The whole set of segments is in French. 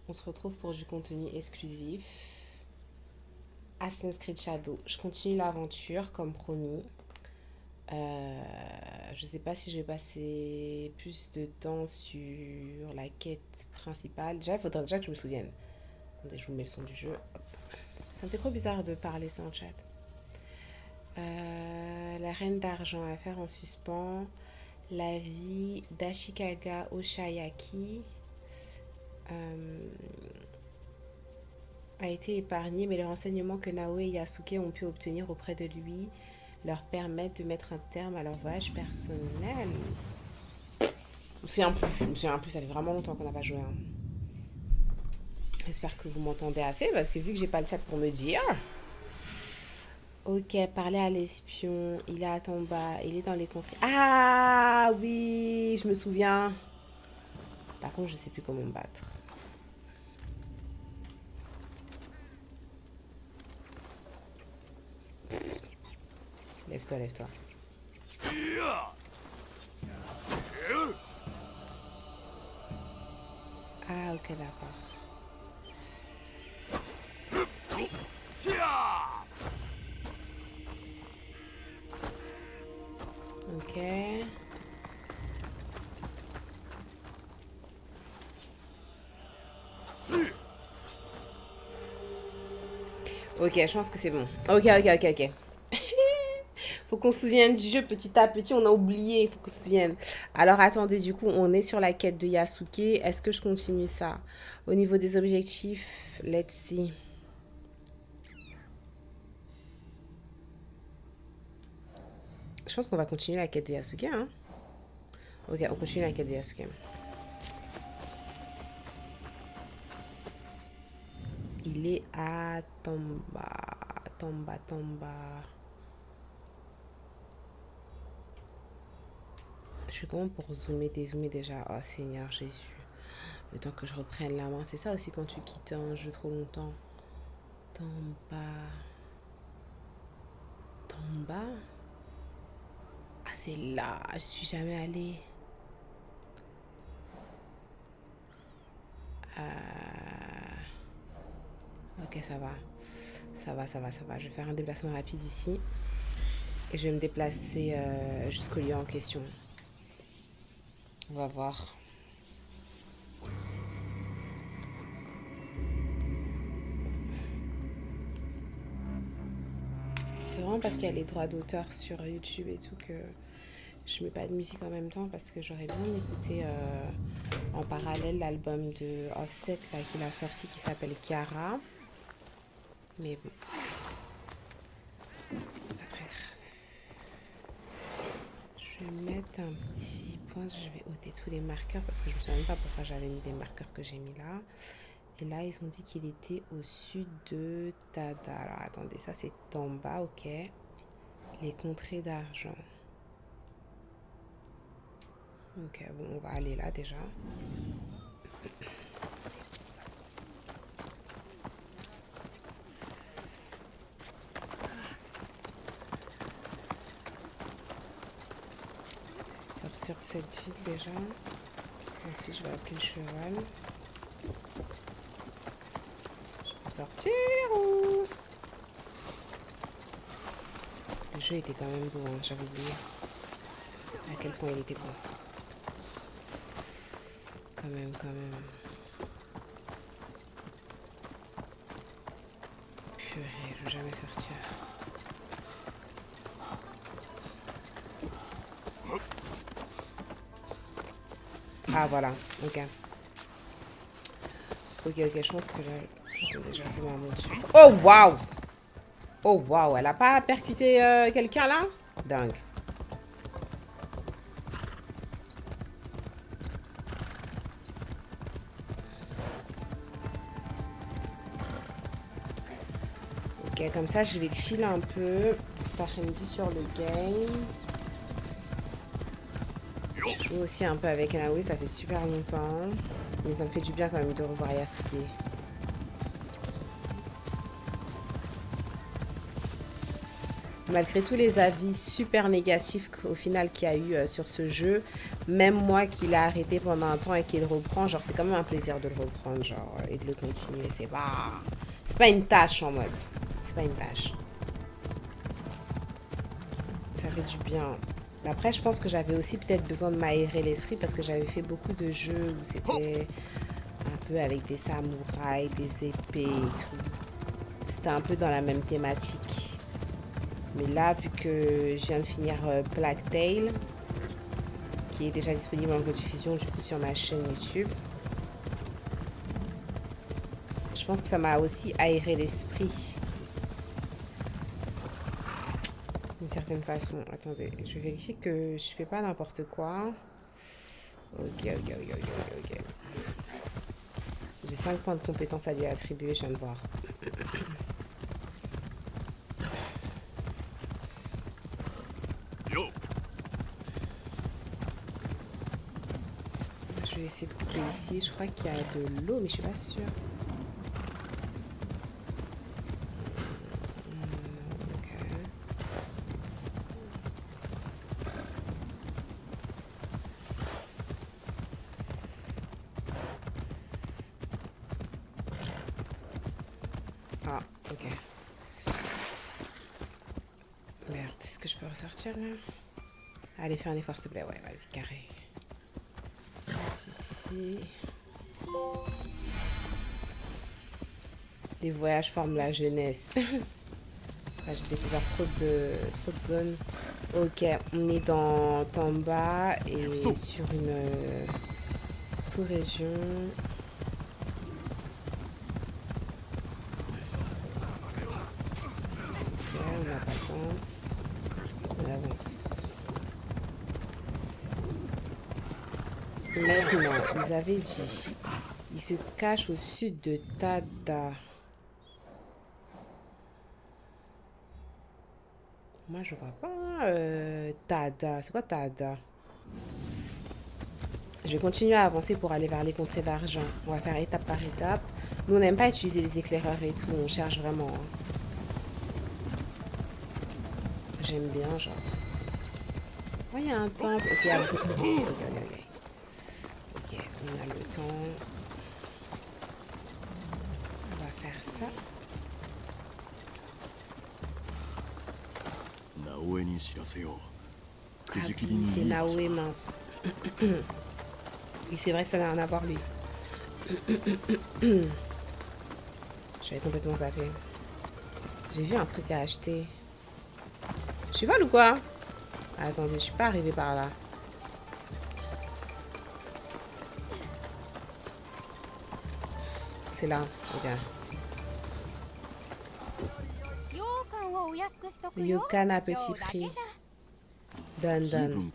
On se retrouve pour du contenu exclusif. Assassin's Creed Shadow. Je continue l'aventure comme promis. Je sais pas si je vais passer plus de temps sur la quête principale. Déjà, il faudrait déjà que je me souvienne. Attendez, je vous mets le son du jeu. Hop. Ça me fait trop bizarre de parler sans chat. La reine d'argent à faire en suspens. La vie d'Ashikaga Oshayaki a été épargnée, mais les renseignements que Naoe et Yasuke ont pu obtenir auprès de lui leur permettent de mettre un terme à leur voyage personnel. Je me souviens plus, ça fait vraiment longtemps qu'on n'a pas joué. Hein. J'espère que vous m'entendez assez, parce que vu que j'ai pas le chat pour me dire. Ok, parler à l'espion, il est à Tamba, il est dans les contrées. Ah oui, je me souviens. Par contre, je sais plus comment me battre. Lève-toi, lève-toi. Ah ok, d'accord. Ok. Ok, je pense que c'est bon. Ok. Faut qu'on se souvienne du jeu petit à petit, on a oublié, faut qu'on se souvienne. Alors attendez, du coup, on est sur la quête de Yasuke. Est-ce que je continue ça? Au niveau des objectifs, let's see. Je pense qu'on va continuer la quête de Yasuke, hein? Ok, on continue la quête de Yasuke. Il est à Tamba. Tamba. Je suis comment pour dézoomer déjà? Oh Seigneur Jésus. Le temps que je reprenne la main. C'est ça aussi quand tu quittes un jeu trop longtemps. Tamba. Tamba. Ah c'est là. Je suis jamais allée. Ok, ça va. Ça va. Je vais faire un déplacement rapide ici. Et je vais me déplacer jusqu'au lieu en question. On va voir. C'est vraiment parce qu'il y a les droits d'auteur sur YouTube et tout que je mets pas de musique en même temps parce que j'aurais bien écouté en parallèle l'album de Offset là, qu'il a sorti qui s'appelle Kiara. Mais bon, c'est pas très grave. Je vais mettre un petit point, je vais ôter tous les marqueurs parce que je me souviens même pas pourquoi j'avais mis les marqueurs que j'ai mis là. Et là, ils ont dit qu'il était au sud de Tada. Alors attendez, ça c'est Tamba, ok. Les contrées d'argent. Ok, bon, on va aller là déjà. Sortir de cette ville déjà. Ensuite, je vais appeler le cheval. Je peux sortir ou... Le jeu était quand même beau, hein, j'avais oublié à quel point il était beau. Quand même. Purée, je veux jamais sortir. Ah voilà, ok. Ok, je pense que là, j'ai déjà vu ma monture. Oh waouh, elle a pas percuté quelqu'un là? Dingue. Ok, comme ça, je vais chill un peu cet après-midi sur le game. Je joue aussi un peu avec Naoui, ça fait super longtemps. Mais ça me fait du bien quand même de revoir Yasuke. Malgré tous les avis super négatifs au final qu'il y a eu sur ce jeu, même moi qui l'ai arrêté pendant un temps et qui le reprend, genre c'est quand même un plaisir de le reprendre genre et de le continuer. C'est pas une tâche en mode. C'est pas une tâche. Ça fait du bien. Après, je pense que j'avais aussi peut-être besoin de m'aérer l'esprit parce que j'avais fait beaucoup de jeux où c'était un peu avec des samouraïs, des épées et tout. C'était un peu dans la même thématique. Mais là, vu que je viens de finir Plague Tale, qui est déjà disponible en rediffusion du coup sur ma chaîne YouTube, je pense que ça m'a aussi aéré l'esprit d'une certaine façon. Attendez, je vais vérifier que je fais pas n'importe quoi. Ok, ok, ok, ok, ok, ok. J'ai 5 points de compétence à lui attribuer, je viens de voir. Je vais essayer de couper ici. Je crois qu'il y a de l'eau, mais je suis pas sûre. Ok. Ah, ok. Merde, est-ce que je peux ressortir là? Allez, fais un effort, s'il te plaît. Ouais, vas-y, carré. Ici. Les voyages forment la jeunesse. J'ai découvert trop de zones. Ok, on est dans Tamba et sur une sous-région. Ok, on n'a pas le temps. On avance. Maintenant, ils avaient dit. Il se cache au sud de Tada. Moi, je vois pas Tada. C'est quoi Tada? Je vais continuer à avancer pour aller vers les contrées d'argent. On va faire étape par étape. Nous, on n'aime pas utiliser les éclaireurs et tout. On cherche vraiment. J'aime bien, genre. Oh, il y a un temple. Ok, il y a beaucoup de trucs ici. Ok, ok, ok. Ok, on a le temps. On va faire ça. Ah oui, c'est Naoé mince. Oui, c'est vrai que ça n'a rien à voir, lui. J'avais complètement zappé. J'ai vu un truc à acheter. Je suis folle ou quoi? Attendez, je suis pas arrivée par là. C'est là, regarde. Yokan à petit prix. Donne, donne.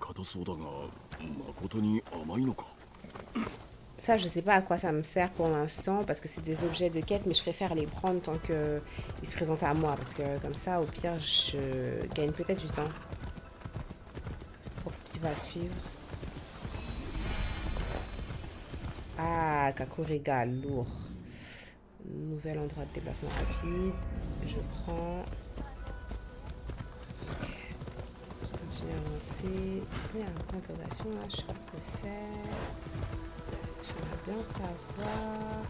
Ça, je sais pas à quoi ça me sert pour l'instant parce que c'est des objets de quête, mais je préfère les prendre tant qu'ils se présentent à moi parce que comme ça, au pire, je gagne peut-être du temps pour ce qui va suivre. Ah, Kakorega, lourd. Nouvel endroit de déplacement rapide. Je prends. Ok. Je continue à avancer. Il y a un point d'interrogation là, je sais pas ce que c'est. J'aimerais bien savoir.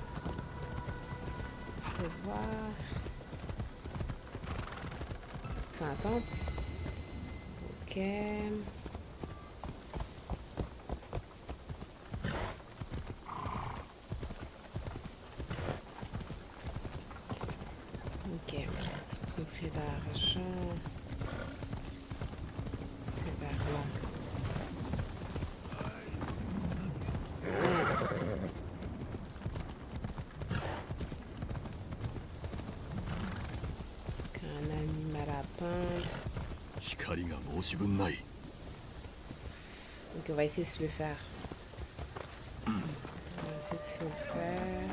Je vais voir. C'est un temple. Ok. Ok. Entrée d'argent. C'est vers là. Un animal à peindre. Donc on va essayer de se le faire. On va essayer de se le faire.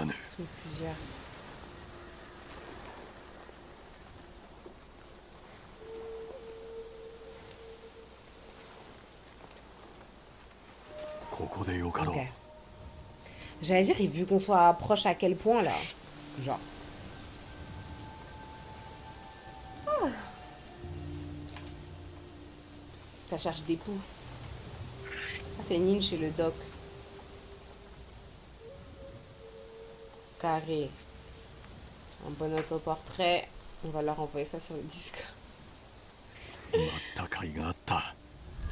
Ils sont plusieurs. Ok. J'allais dire, vu qu'on soit proche à quel point là? Genre. Ça cherche des poux. Ah, c'est Nin chez le doc. Carré. Un bon autoportrait. On va leur envoyer ça sur le disque.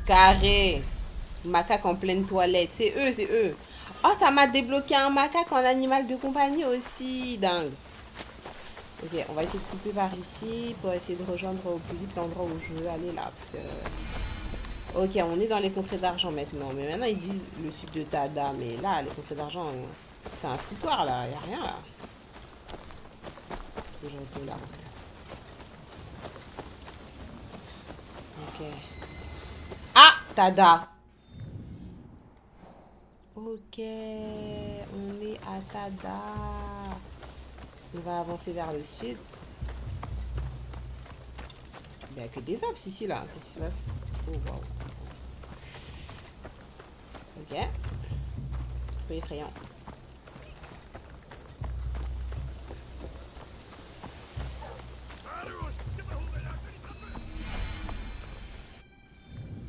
Carré. Macaque en pleine toilette. C'est eux, c'est eux. Oh, ça m'a débloqué un macaque en animal de compagnie aussi. Dingue. Ok, on va essayer de couper par ici pour essayer de rejoindre au plus vite l'endroit où je veux aller là. Parce que... Ok, on est dans les contrées d'argent maintenant. Mais maintenant, ils disent le sud de Tada. Mais là, les contrées d'argent, c'est un foutoir là. Y a rien là. Faut que je retrouve la route. Ok. Ah, Tada. Ok, on est à Tada. On va avancer vers le sud. Il n'y a que des arbres ici là. Qu'est-ce qui se passe? Oh wow. Ok. Un peu effrayant.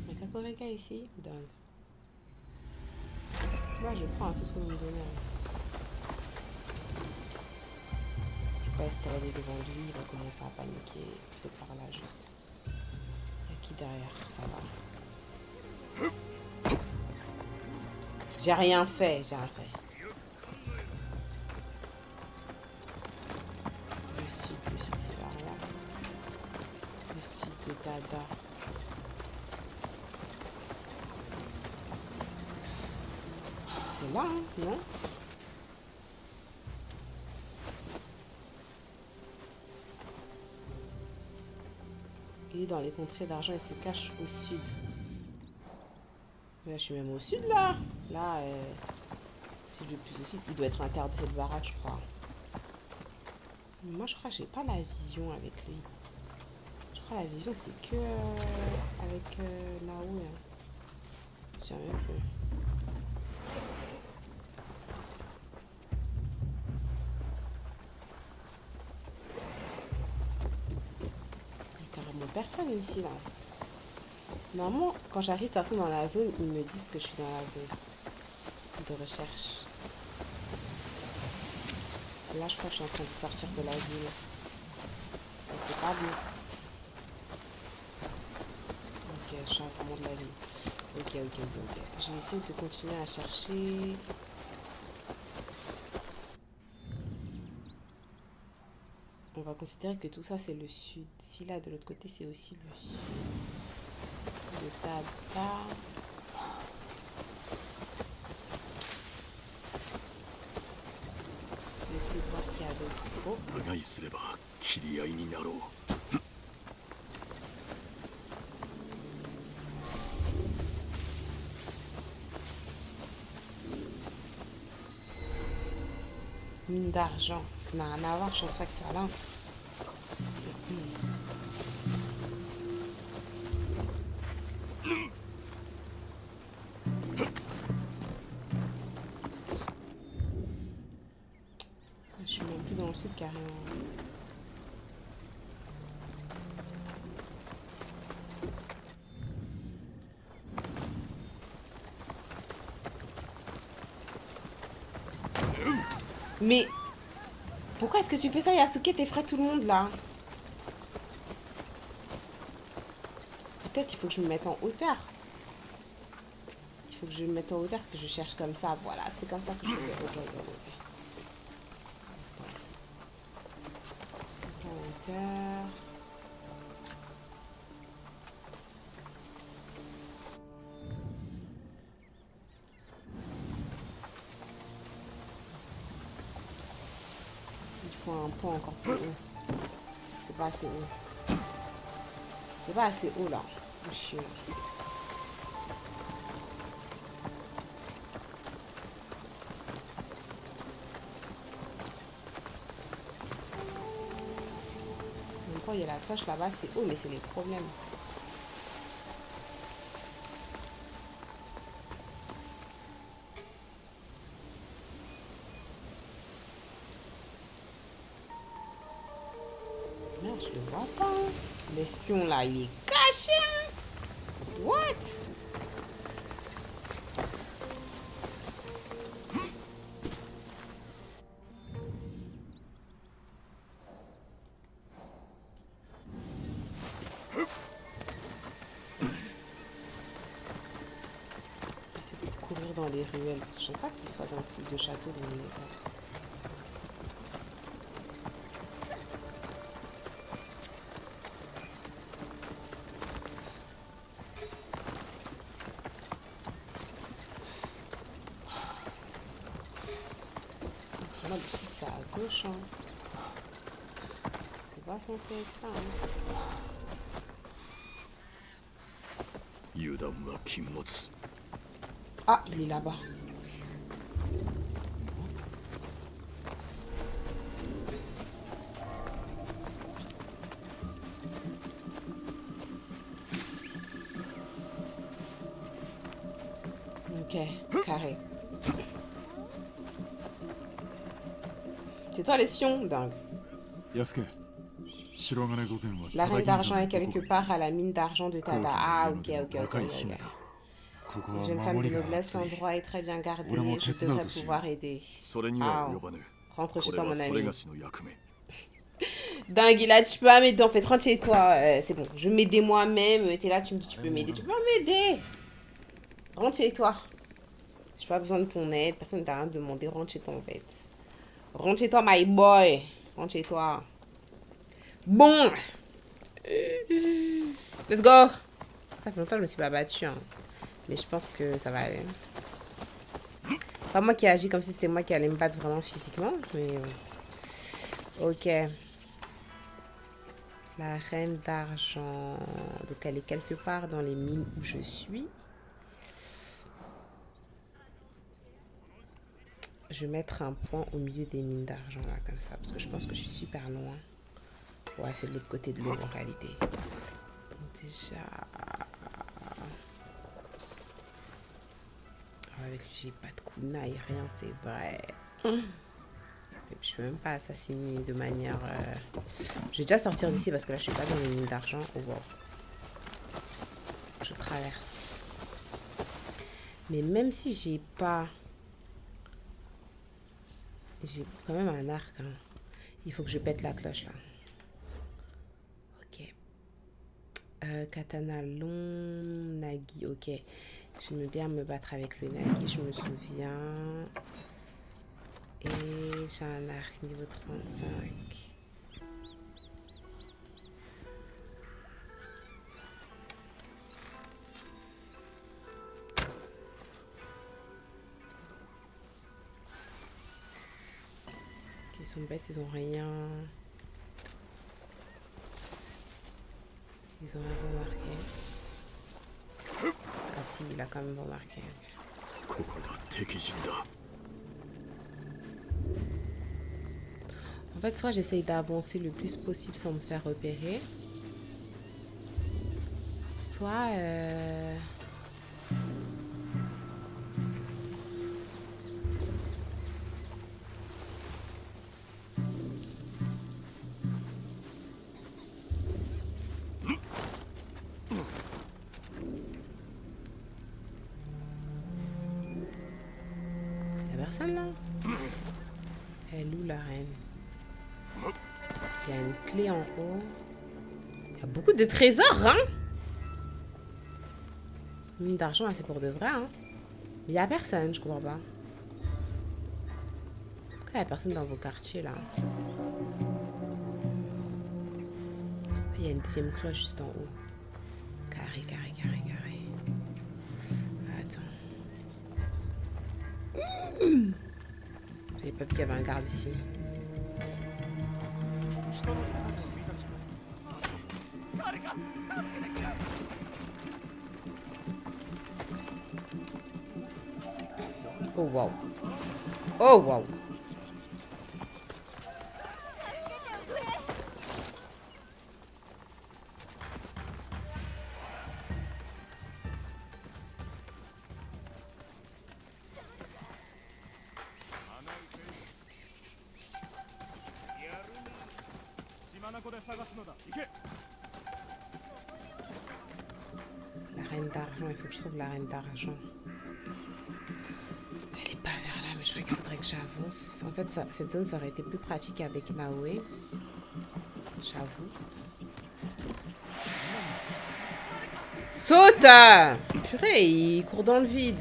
Il y a Kakoreka ici. Dingue. Moi je prends tout ce qu'on me donne. Je vais pas escalader devant lui. Il va commencer à paniquer. Il faut par là juste. Il y a qui derrière? Ça va. J'ai rien fait. J'ai rien fait. Le sud c'est par là. Le sud de Dada. C'est là, hein, non? Il est dans les contrées d'argent, il se cache au sud. Là, je suis même au sud, là. Là, si je vais plus au sud, il doit être à l'intérieur de cette baraque, je crois. Moi, je crois que j'ai pas la vision avec lui. Je crois que la vision, c'est que avec là-haut. Là. Je sais même plus. Il y a carrément personne ici, là. Normalement, quand j'arrive de toute façon dans la zone, ils me disent que je suis dans la zone de recherche. Là, je crois que je suis en train de sortir de la ville. Et c'est pas bien. Ok, je suis vraiment de la ville. Ok. Je vais essayer de continuer à chercher. On va considérer que tout ça, c'est le sud. Si là, de l'autre côté, c'est aussi le sud. Le Tata. Essayer de voir ce qu'il y a d'autre. Oh. Mine d'argent. Ça n'a rien à voir, je pense pas que ce soit là. Je suis même plus dans le sud carrément. Mais pourquoi est-ce que tu fais ça, Yasuke? T'effraies tout le monde là. Peut-être qu'il faut que je me mette en hauteur. Il faut que je me mette en hauteur, que je cherche comme ça. Voilà, c'était comme ça que je faisais. Ok. En hauteur. Il faut un point encore plus haut. C'est pas assez haut. C'est pas assez haut là. Je suis... Encore, il y a la cloche là-bas, c'est haut, mais c'est les problèmes. Attends. L'espion là, il est caché. What? J'essaie de courir dans les ruelles parce que je pense pas qu'il soit dans le style de château dans mon état. Moi, c'est à gauche, hein. C'est pas censé être là, hein. Ah, il est là-bas. Ok, carré. C'est toi l'espion, dingue. La reine d'argent est quelque part à la mine d'argent de Tada. Ah, ok. Une jeune femme de noblesse, l'endroit est très bien gardé. Je devrais pouvoir aider. Ah, rentre chez toi, mon ami. Dingue, il a dit, tu peux pas m'aider. En fait, rentre chez toi. C'est bon, je vais m'aider moi-même. T'es là, tu me dis, tu peux m'aider. Tu peux pas m'aider. Rentre chez toi. J'ai pas besoin de ton aide. Personne ne t'a rien demandé. Rentre chez toi, en fait. Rentre chez toi, my boy. Rentre chez toi. Bon. Let's go. Ça fait longtemps que je me suis pas battue, hein. Mais je pense que ça va aller. Pas moi qui agis comme si c'était moi qui allais me battre vraiment physiquement. Mais ok. La reine d'argent. Donc elle est quelque part dans les mines où je suis. Je vais mettre un point au milieu des mines d'argent là comme ça. Parce que je pense que je suis super loin. Ouais, c'est de l'autre côté de l'eau en réalité. Donc déjà... avec lui, j'ai pas de kunai, rien, c'est vrai. Et puis, je peux même pas assassiner de manière... Je vais déjà sortir d'ici parce que là, je suis pas dans les mines d'argent. Oh, wow. Je traverse. Mais même si j'ai pas... J'ai quand même un arc. Hein. Il faut que je pète la cloche, là. Ok. Katana long, Nagi, ok. J'aime bien me battre avec le Nagi, je me souviens. Et j'ai un arc niveau 35. Ils sont bêtes, ils ont rien. Ils ont rien remarqué. Ah si, il a quand même remarqué. En fait, soit j'essaye d'avancer le plus possible sans me faire repérer. Soit... personne là. Elle est où la reine? Il y a une clé en haut. Il y a beaucoup de trésors, hein? Mine d'argent, c'est pour de vrai, hein? Mais il y a personne, je comprends pas. Pourquoi il y a personne dans vos quartiers là? Il y a une deuxième cloche juste en haut. Carré. Attends. J'avais pas vu qu'il y avait un garde ici. Oh wow. Oh wow. La reine d'argent, il faut que je trouve la reine d'argent. Elle est pas vers là, mais je crois qu'il faudrait que j'avance. En fait, cette zone, ça aurait été plus pratique avec Naoe. J'avoue. Saute! Purée, il court dans le vide.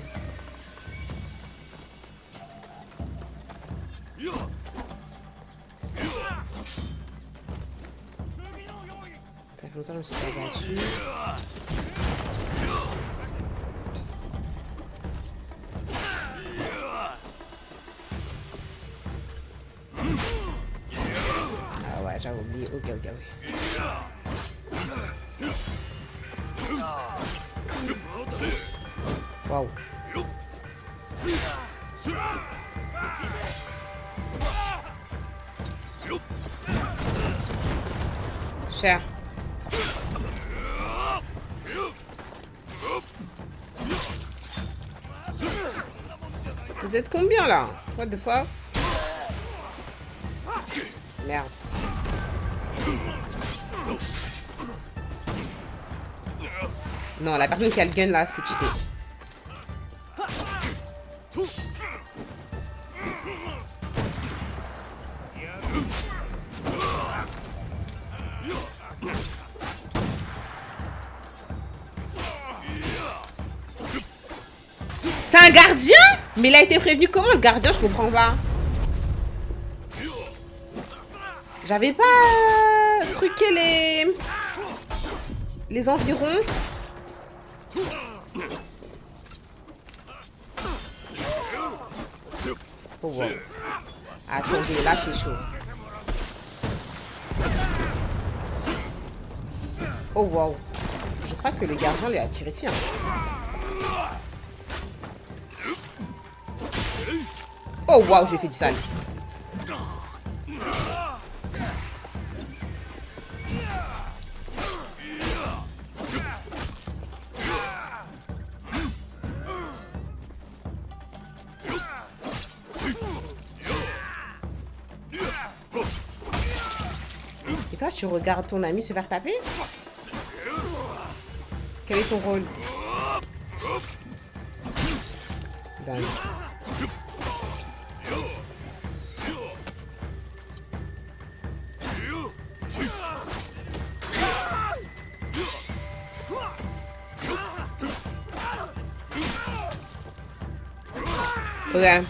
Ça fait longtemps que je me suis pas battue. Ah ouais, j'avais oublié. Ok, oui. Waouh. Cher. Vous êtes combien là? What the fuck? Merde. Non, la personne qui a le gun là, c'est cheaté. C'est un gardien? Mais il a été prévenu comment le gardien? Je comprends pas. J'avais pas truqué les environs. Oh wow. Attendez, là c'est chaud. Oh wow. Je crois que le gardien lui a tiré dessus. Hein. Oh wow, j'ai fait du sale. Et toi, tu regardes ton ami se faire taper? Quel est ton rôle? Dingue. Ok.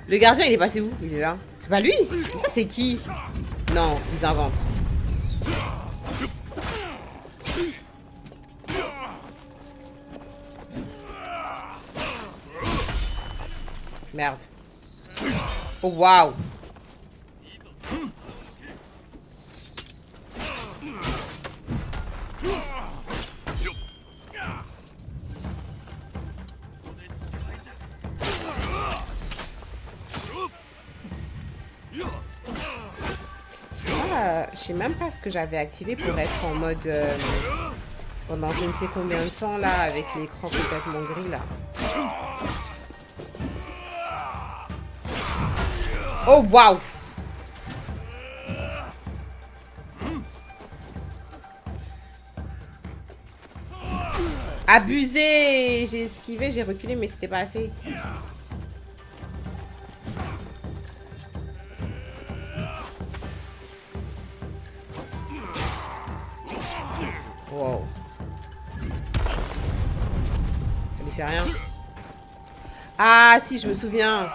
Le gardien, il est passé où? Il est là. C'est pas lui? Ça, c'est qui? Non, ils inventent. Merde. Oh, waouh. Je sais même pas ce que j'avais activé pour être en mode pendant je ne sais combien de temps là avec l'écran complètement gris là. Oh waouh. Abusé. J'ai esquivé, j'ai reculé mais c'était pas assez. Wow. Ça lui fait rien. Ah si, je me souviens.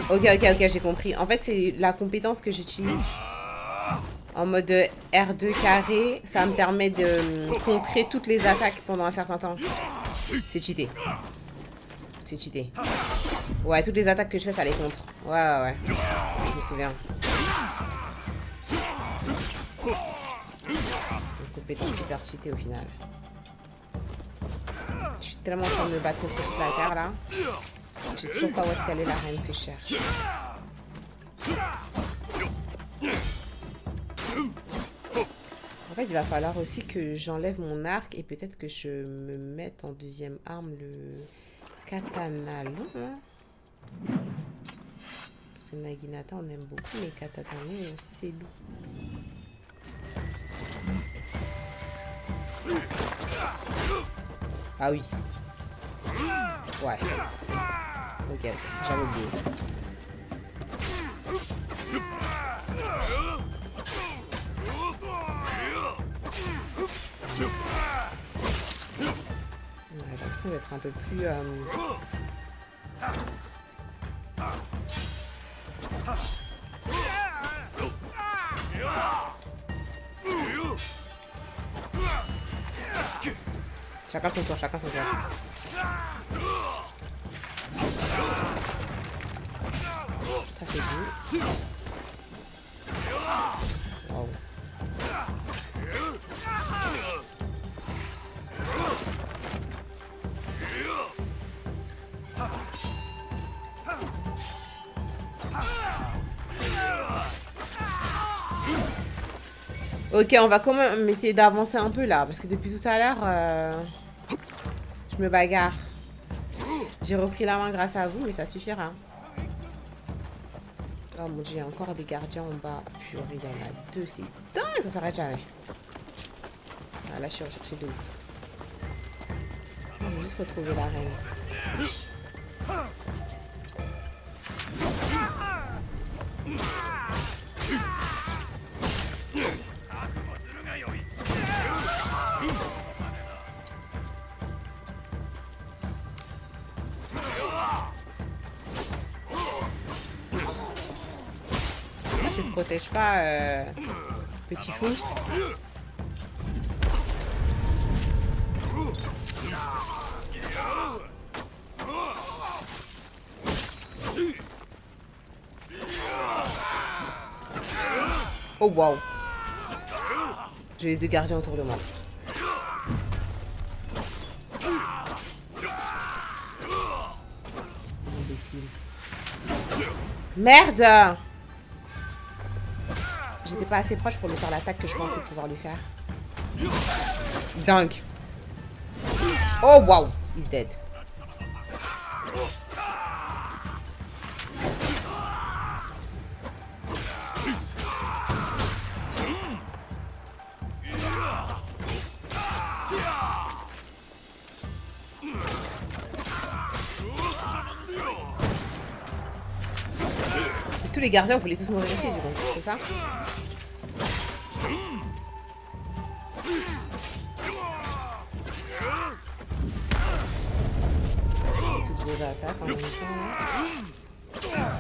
Ok, j'ai compris. En fait, c'est la compétence que j'utilise en mode R2 carré. Ça me permet de contrer toutes les attaques pendant un certain temps. C'est cheaté. C'est cheaté. Ouais, toutes les attaques que je fais, ça les contre. Ouais. Je me souviens. Une compétence super cheatée au final. Je suis tellement en train de me battre contre toute la terre là. J'ai toujours pas où est-ce qu'elle est la reine que je cherche. En fait, il va falloir aussi que j'enlève mon arc et peut-être que je me mette en deuxième arme le katana long. Hein. Parce que Naginata, on aime beaucoup, mais katana long aussi, c'est doux. Ah oui. Ouais. Ok, j'avais oublié. Ouais, j'ai l'impression d'être un peu plus... Chacun son tour, chacun son tour. Ça c'est cool. Wow. Ok, on va quand même essayer d'avancer un peu là, parce que depuis tout à l'heure, je me bagarre. J'ai repris la main grâce à vous, mais ça suffira. Oh mon dieu, il y a encore des gardiens en bas. Purée, il y en a deux, c'est dingue, ça s'arrête jamais. Ah, là, je suis recherchée de ouf. Je vais juste retrouver la reine. Tu te protèges pas, petit fou. Oh wow. J'ai les deux gardiens autour de moi. Imbécile. Merde! J'étais pas assez proche pour lui faire l'attaque que je pensais pouvoir lui faire. Dingue. Oh wow, he's dead. Et tous les gardiens voulaient tous mourir ici, du coup, c'est ça? Toutes vos attaques en même temps, là.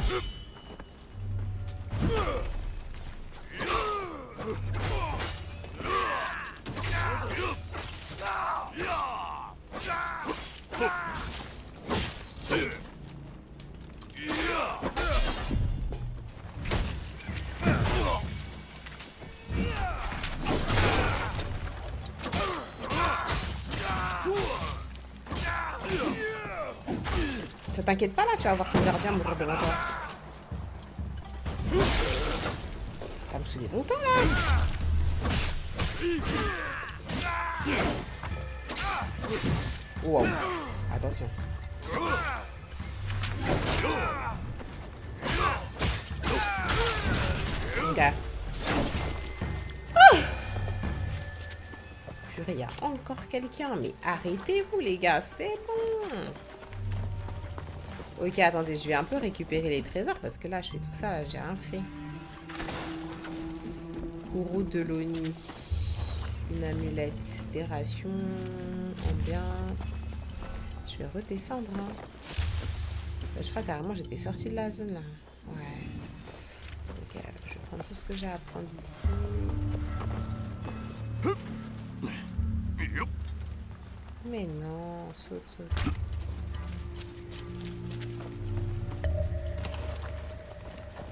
Ça t'inquiète pas là, tu vas voir ton gardien mourir devant toi. Ça me saoule longtemps là. Wow, attention. Ok. Purée, il y a encore quelqu'un. Mais arrêtez-vous les gars, c'est bon. Ok, attendez, je vais un peu récupérer les trésors parce que là, je fais tout ça, là, j'ai rien fait. Kourou de l'Oni. Une amulette. Des rations. En bien. Je vais redescendre. Hein. Je crois carrément j'étais sortie de la zone là. Ouais. Ok, je vais prendre tout ce que j'ai à prendre ici. Mais non, saute, saute.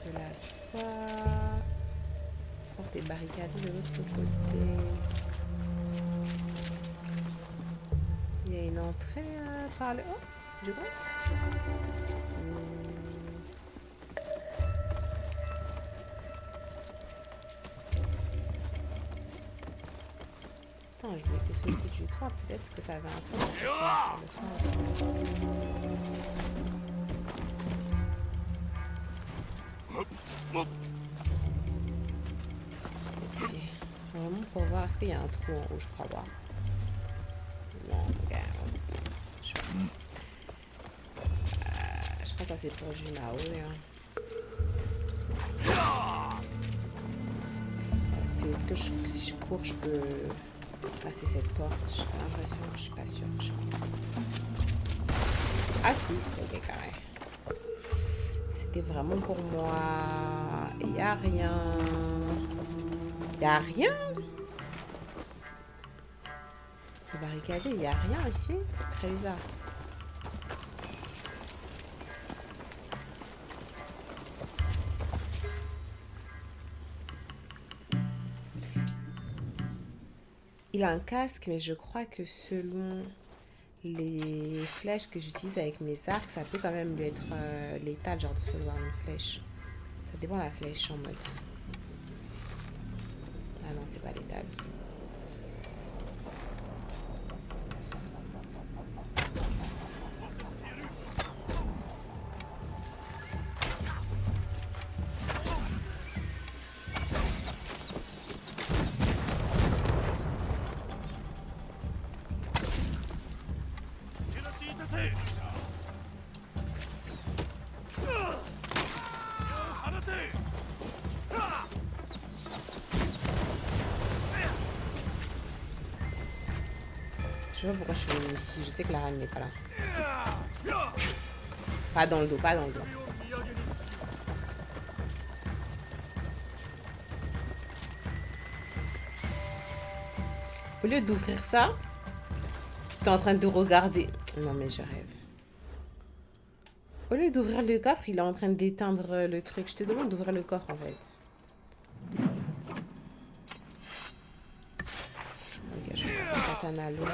De la soie. Porte des barricades de l'autre côté. Il y a une entrée par le haut, je crois. Attends, je l'ai fait sauter du toit. Peut-être que ça avait un sens. Sur le toit. Ici. Vraiment pour voir est-ce qu'il y a un trou en haut, je crois pas. Bon, ok. Je crois que ça c'est pour du Naoé. Hein. Parce que, si je cours, je peux passer cette porte? J'ai pas l'impression, je suis pas sûre. Ah si, ok, carré. C'était vraiment pour moi. Il y a rien. Il y a rien. Le barricadé, il y a rien ici. Très bizarre. Il a un casque, mais je crois que selon les flèches que j'utilise avec mes arcs, ça peut quand même lui être létal, genre de se recevoir une flèche. Ça dépend de la flèche en mode. Ah non, c'est pas létal. Je sais pas pourquoi je suis venue ici. Je sais que la reine n'est pas là. Pas dans le dos, pas dans le dos. Au lieu d'ouvrir ça, t'es en train de regarder. Non mais je rêve. Au lieu d'ouvrir le coffre, il est en train d'éteindre le truc. Je te demande d'ouvrir le coffre en fait. Ok, je vais passer un katana long,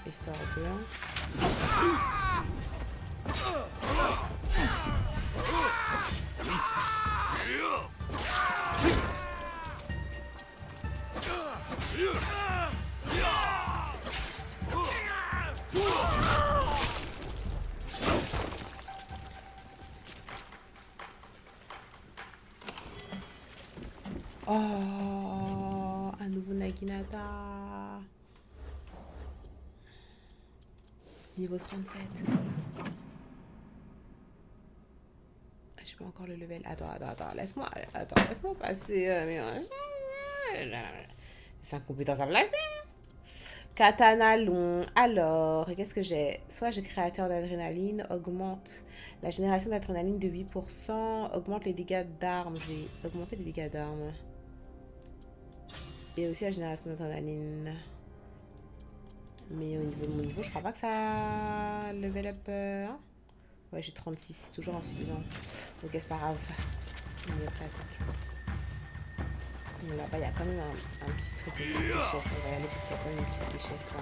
histoire de... Oh, un nouveau Naginata. Niveau 37. J'ai pas encore le level. Attends. Laisse-moi passer. C'est un compétence à placer. Katana long. Alors, qu'est-ce que j'ai? Soit j'ai créateur d'adrénaline, augmente la génération d'adrénaline de 8%, augmente les dégâts d'armes. Je vais augmenter les dégâts d'armes. Et aussi la génération d'adrénaline. Mais au niveau de mon niveau, je crois pas que ça level up. Hein? Ouais, j'ai 36, c'est toujours insuffisant. Ok, c'est pas grave. On y est presque. Bon, là-bas, il y a quand même un petit truc, une petite richesse. On va y aller parce qu'il y a quand même une petite richesse là.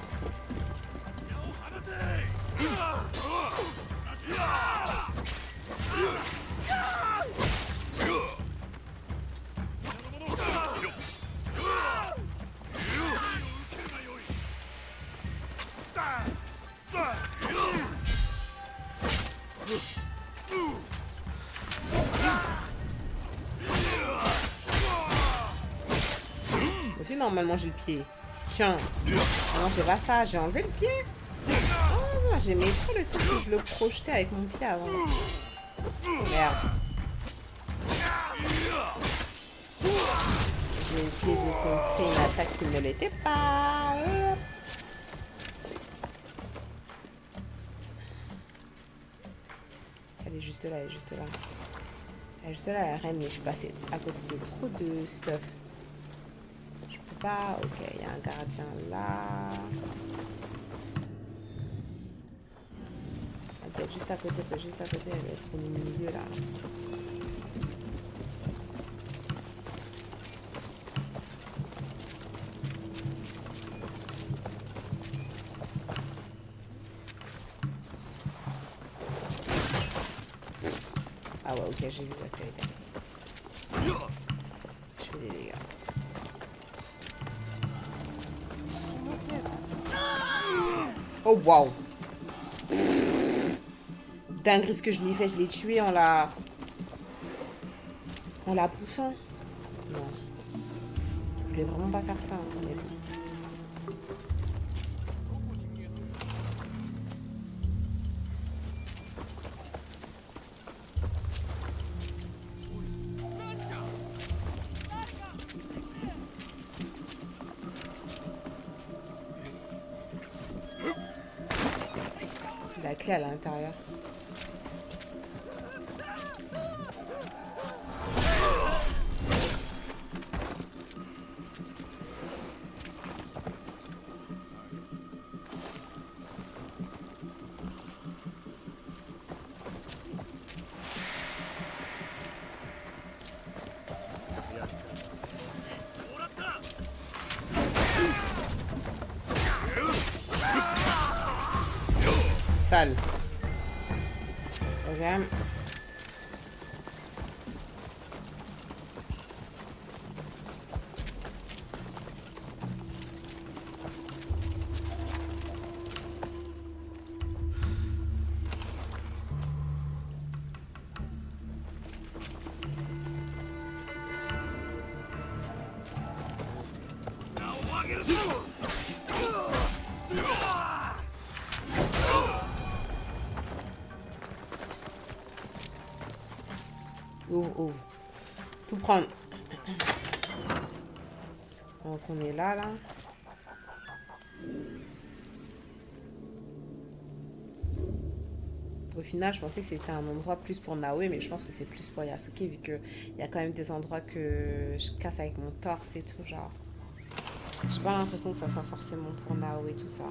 Aussi, normalement, j'ai le pied. Tiens. Ah non, c'est pas ça. J'ai enlevé le pied. Oh, j'aimais trop le truc que je le projetais avec mon pied avant. Merde. J'ai essayé de contrer une attaque qui ne l'était pas. Elle est juste là, elle est juste là. Elle est juste là, la reine, mais je suis passée à côté de trop de stuff. Je peux pas... Ok, il y a un gardien là. Elle peut être juste à côté, elle va être au milieu là. Ah ouais, ok, j'ai vu où est-ce qu'elle était. Je fais des dégâts. Oh waouh! Dingue ce que je lui ai fait, je l'ai tué en la poussant. Non. Je voulais vraiment pas faire ça, mais bon. clé à l'intérieur. Sale. Ok. Ouvre, ouvre. Tout prendre. Donc on est là, là. Au final, je pensais que c'était un endroit plus pour Naoe, mais je pense que c'est plus pour Yasuke, vu qu'il y a quand même des endroits que je casse avec mon torse et tout, genre. J'ai pas l'impression que ça soit forcément pour Naoe et tout ça.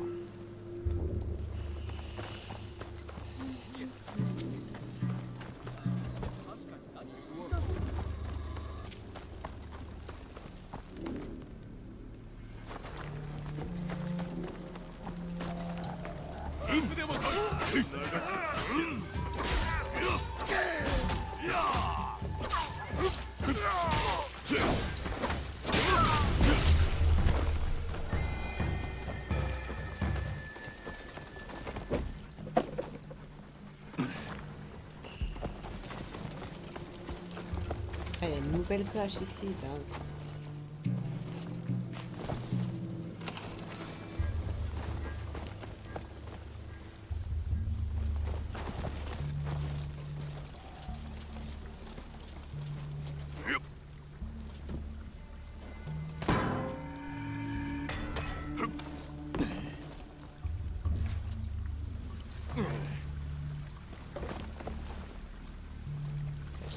Ah, il y a une nouvelle cloche ici, dingue.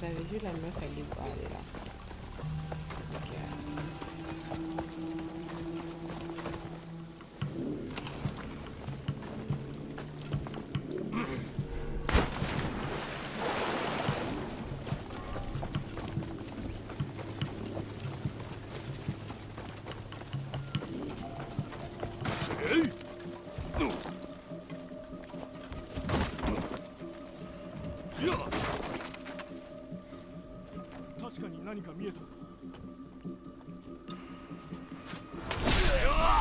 J'avais vu la meuf, elle est où? Ah, elle est là. Ok.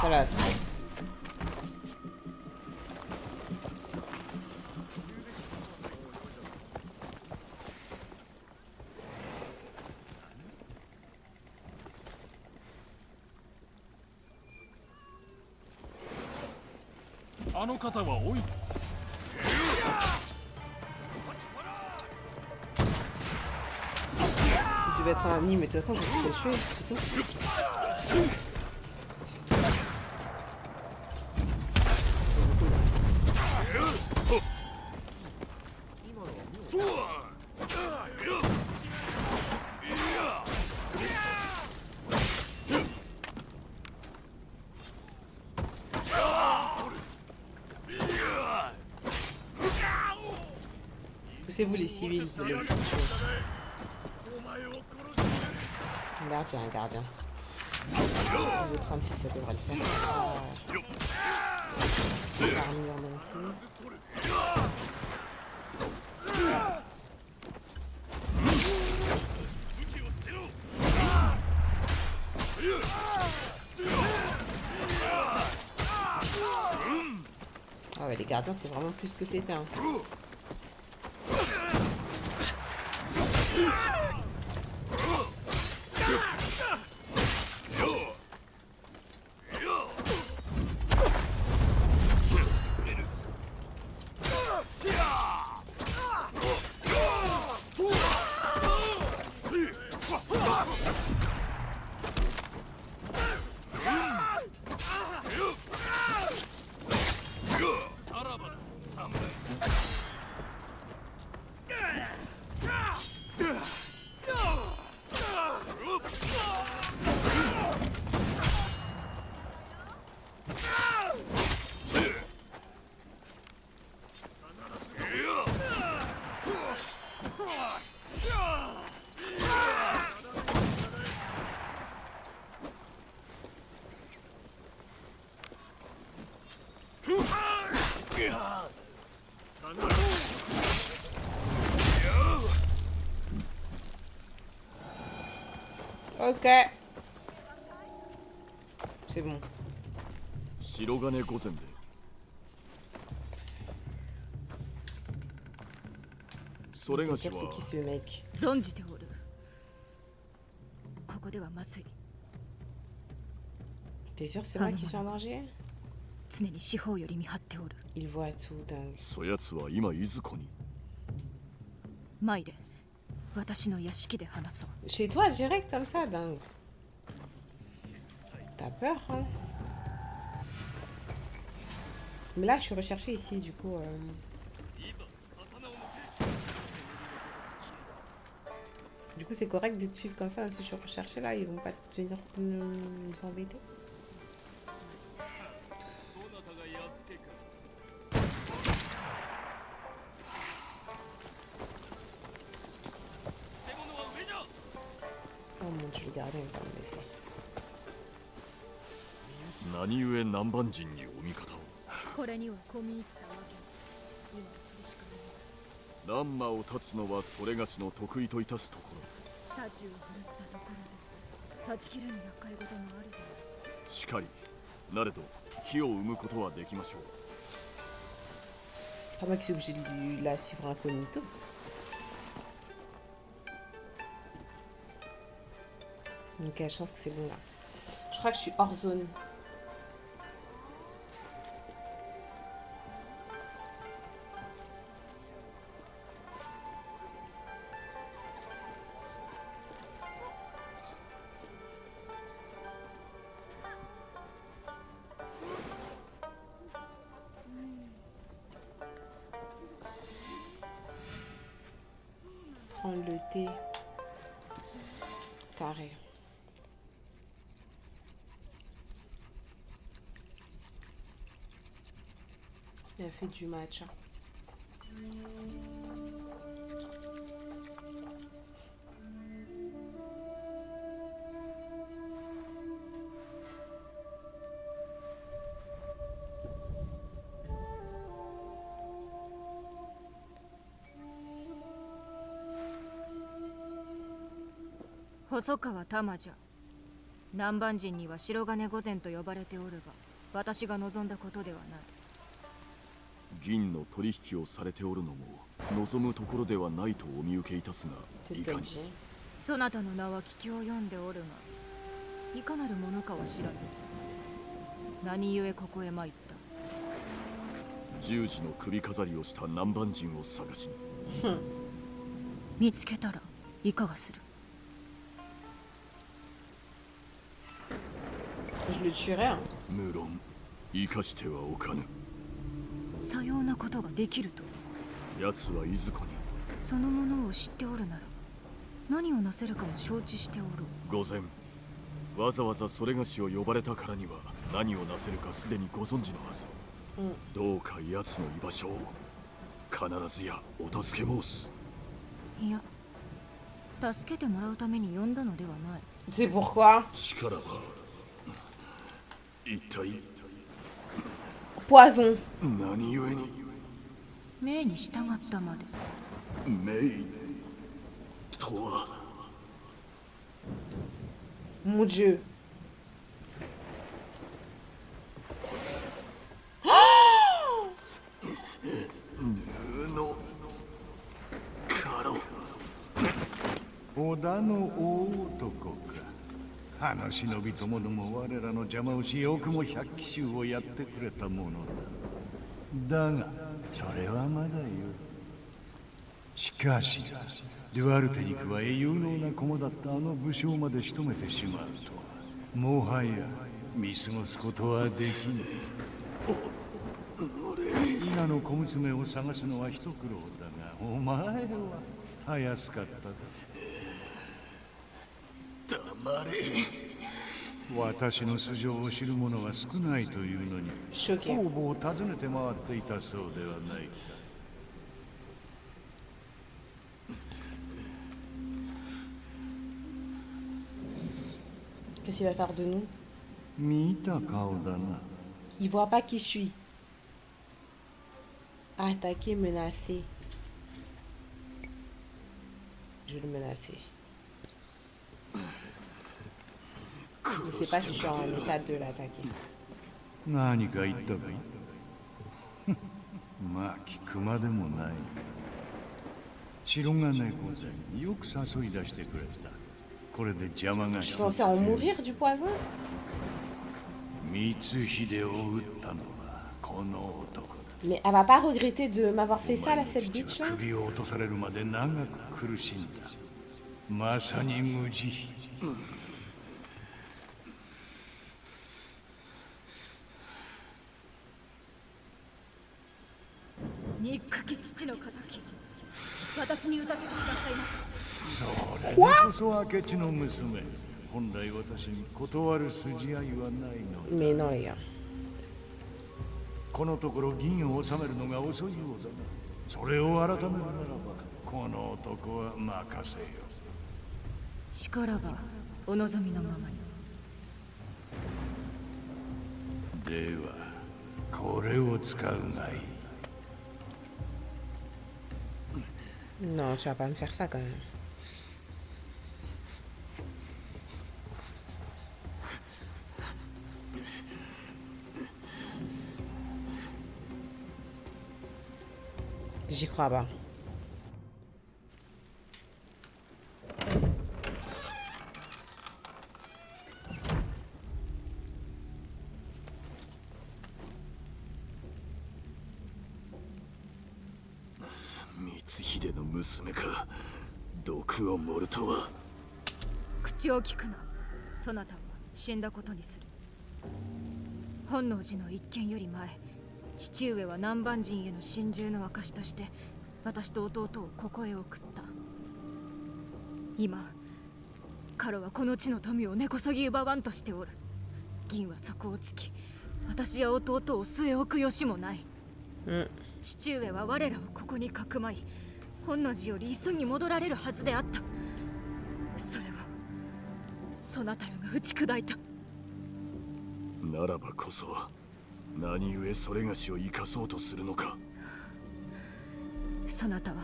Voilà. Il devait être un ami, mais de toute façon, je vais le tuer, c'est tout. Poussez-vous les civils, vous allez le faire tuer. Un gardien, un gardien. Niveau 36, ça devrait le faire. Armure non plus. Ah ouais, les gardiens, c'est vraiment plus que c'était. Hein. Ok. C'est bon. 白金御前でそれがし C'est は qui ce mec? 存じておる。ここではまずい。 T'es sûr que c'est moi qui suis en danger? 常に四方より見張っておる。 Il voit tout, dingue. そやつは今いずこに参れ。私の屋敷で話そう。 Chez toi, direct comme ça, dingue. T'as peur, hein? Mais là, je suis recherchée ici, du coup. Du coup, c'est correct de te suivre comme ça, même si je suis recherchée là, ils vont pas venir nous embêter. Oh mon dieu, le gardien il va me laisser. 何故南蛮人にお味方をこれには込み入ったわけ。今はそれしかない。乱馬を立つのはそれがしの得意といたすところ太刀を振るったところで断ち切れぬ厄介事もあるであろう。しかりなれど火を生むことはできましょう Pas moi qui suis obligée de la suivre incognito. Ok, je pense que c'est bon là. Je crois que je suis hors zone. Prendre le thé carré. Il a fait du matcha.「細川玉じゃ。南蛮人には白金御前と呼ばれておるが、私が望んだことではない。銀の取引をされておるのも望むところではないとお見受けいたすが C'est ce いか qu'elle に dit. そなたの名は聞き及んでおるが、いかなるものかは知らぬ。何故ここへ参った。十字の首飾りをした南蛮人を探しに見つけたらいかがする。 Je le tuerai, hein. 無論生かしてはおかぬさようなことができると。奴はいずこにそのものを知っておるなら、何をなせるかも承知しておる。御前わざわざそれがしを呼ばれたからには何をなせるかすでにご存知のはず、どうか奴の居場所を必ずやお助け申す。いや、助けてもらうために呼んだのではない。 C'est pourquoi? 力は一体 Poison. 何故に命に従ったまで。命とは Mon dieu. の織田の大男か。あの忍びともども我らの邪魔をし、よくも百騎衆をやってくれたものだ。だがそれはまだよ。しかしデュアルテに加え有能な駒だったあの武将まで仕留めてしまうとは、もはや見過ごすことはできぬ。伊賀の小娘を探すのは一苦労だが、お前はたやすかっただ。黙れ。私の素性を知る者は少ないというのに、 Choqué. 工房を訪ねて回っていたそうではないか。 Qu'est-ce qu'il va faire de nous? 見た顔だな。 Il voit pas qui je suis. Attaquer, menacer. Je vais le menacer. Je ne sais pas si je suis en état de l'attaquer. 何か言ったかまあ聞くまでもない。白金小銭よく誘い出してくれた。これで邪魔が Je suis censée en mourir du poison? 光秀を撃ったのはこの男だ。 Mais elle va pas regretter de m'avoir fait ça, là, cette bitch là? 首を落とされるまで長く苦しんだ。まさに無慈悲。憎き父の仇、私に打たせてくださいませ。それこそ明智の娘。本来私に断る筋合いはないの。 Mais non, les gars. このところ銀を収めるのが遅いようだな。それを改めるならばこの男は任せよ。しからばお望みのままに。ではこれを使うがいい。 Non, tu vas pas me faire ça quand même. J'y crois pas. Mitsuhideの娘か。毒を盛るとは。口を聞くな。そなたは死んだことにする。本能寺の一件より前、父上は南蛮人への心中の証として私と弟をここへ送った。今彼はこの地の富を根こそぎ奪わんとしておる。銀はそこをつき、私や弟を据え置く由もない。父上は我らをここにかくまい、本能寺より急ぎ戻られるはずであった。それをそなたらが打ち砕いた。ならばこそ何故それがしを生かそうとするのか。そなたは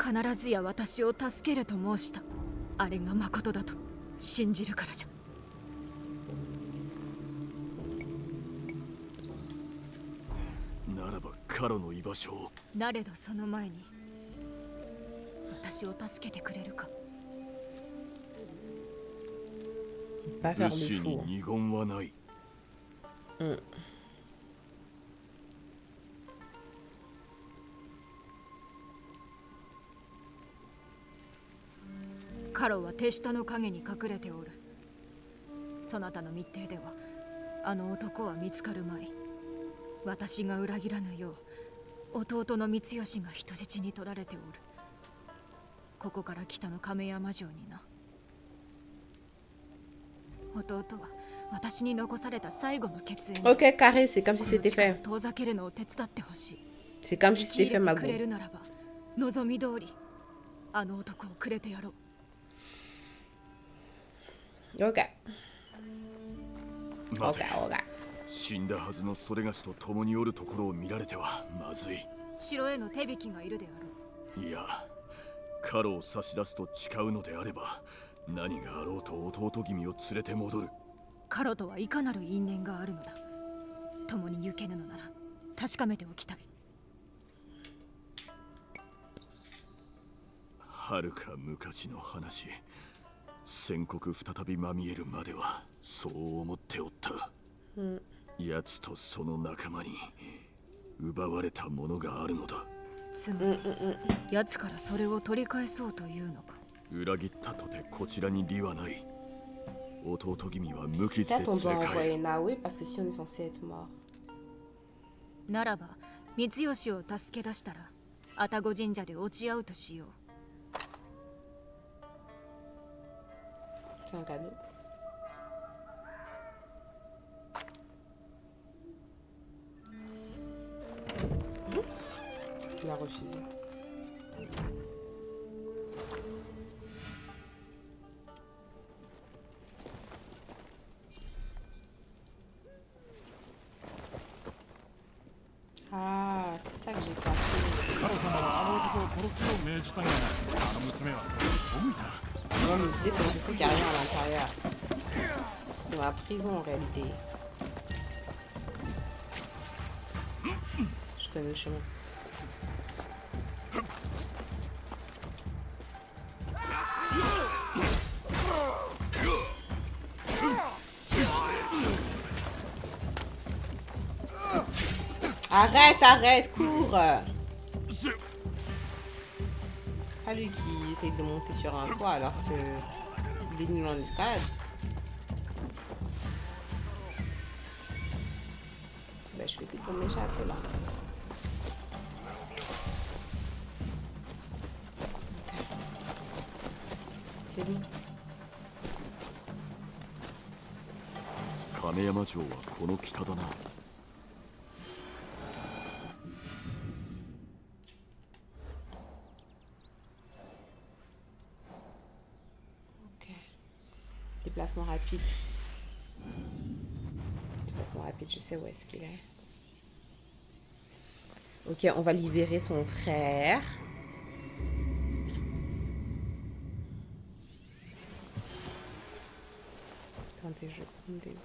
必ずや私を助けると申した。あれが誠だと信じるからじゃ。ならばカロの居場所を。なれどその前に私を助けてくれるか。Pas faire 物資 le に fou. 二言はない。カロは手下の影に隠れておる。そなたの密偵ではあの男は見つかるまい。私が裏切らぬよう弟の光義が人質に取られておる。ここから北の亀山城にな。弟は私に残された最後の血縁。 Ok, carré, c'est comme si c'était この地から fait. 遠ざけるのを手伝ってほしい。 C'est comme si 聞き c'était 入 fait, れ ma てくれ go. るならば望み通りあの男をくれてやろう。 Ok. 待て。 Ok, ok. 死んだはずのそれがしと共におるところを見られてはまずい。城への手引きがいるであろう。いや、カロを差し出すと誓うのであれば、何があろうと弟君を連れて戻る。カロとはいかなる因縁があるのだ。共に行けぬのなら確かめておきたい。はるか昔の話。戦国再びまみえるまではそう思っておった。奴とその仲間に奪われたものがあるのだ。つまり奴からそれを取り返そうというのか。裏切ったとてこちらに利はない。弟君は無傷で Peut-être on 連 doit れ帰 envoyer る。 Naoé parce que si on est censé être mort. ならば光義を助け出したら愛宕神社で落ち合うとしよう。 C'est un cadeau. Tu l'as refusé. Ah, c'est ça que j'ai Moi, je me disais comment ça se fait qu'il n'y a rien à l'intérieur. C'était ma prison en réalité. Je connais le chemin. Arrête, arrête, cours! Pas lui qui essaye de monter sur un toit alors que il est nul en escalade. Ben, je fais tout pour m'échapper là. C'est bon. 亀山城はこの北だな。 Déplacement rapide. Déplacement rapide, je sais où est-ce qu'il est. Ok, on va libérer son frère. Attendez, je vais prendre des...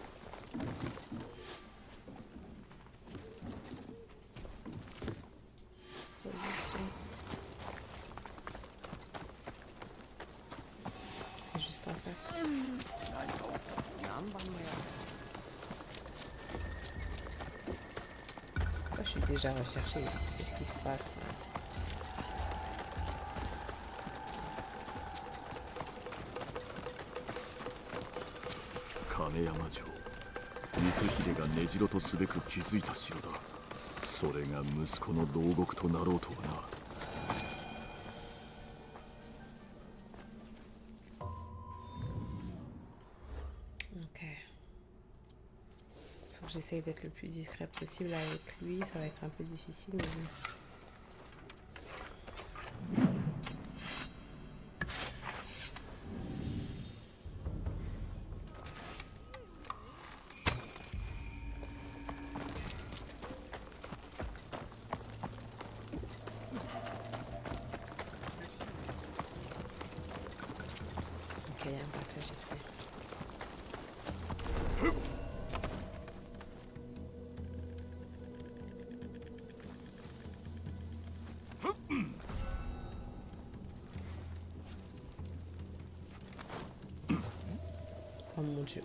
C'est juste en face. Pourquoi je suis déjà recherchée ici? Qu'est-ce qui se passe là?亀山城、光秀が根城とすべく築いた城だ。それが息子の牢獄となろうとはな。 J'essaye d'être le plus discret possible avec lui, ça va être un peu difficile, mais bon. Ok, il y a un passage ici.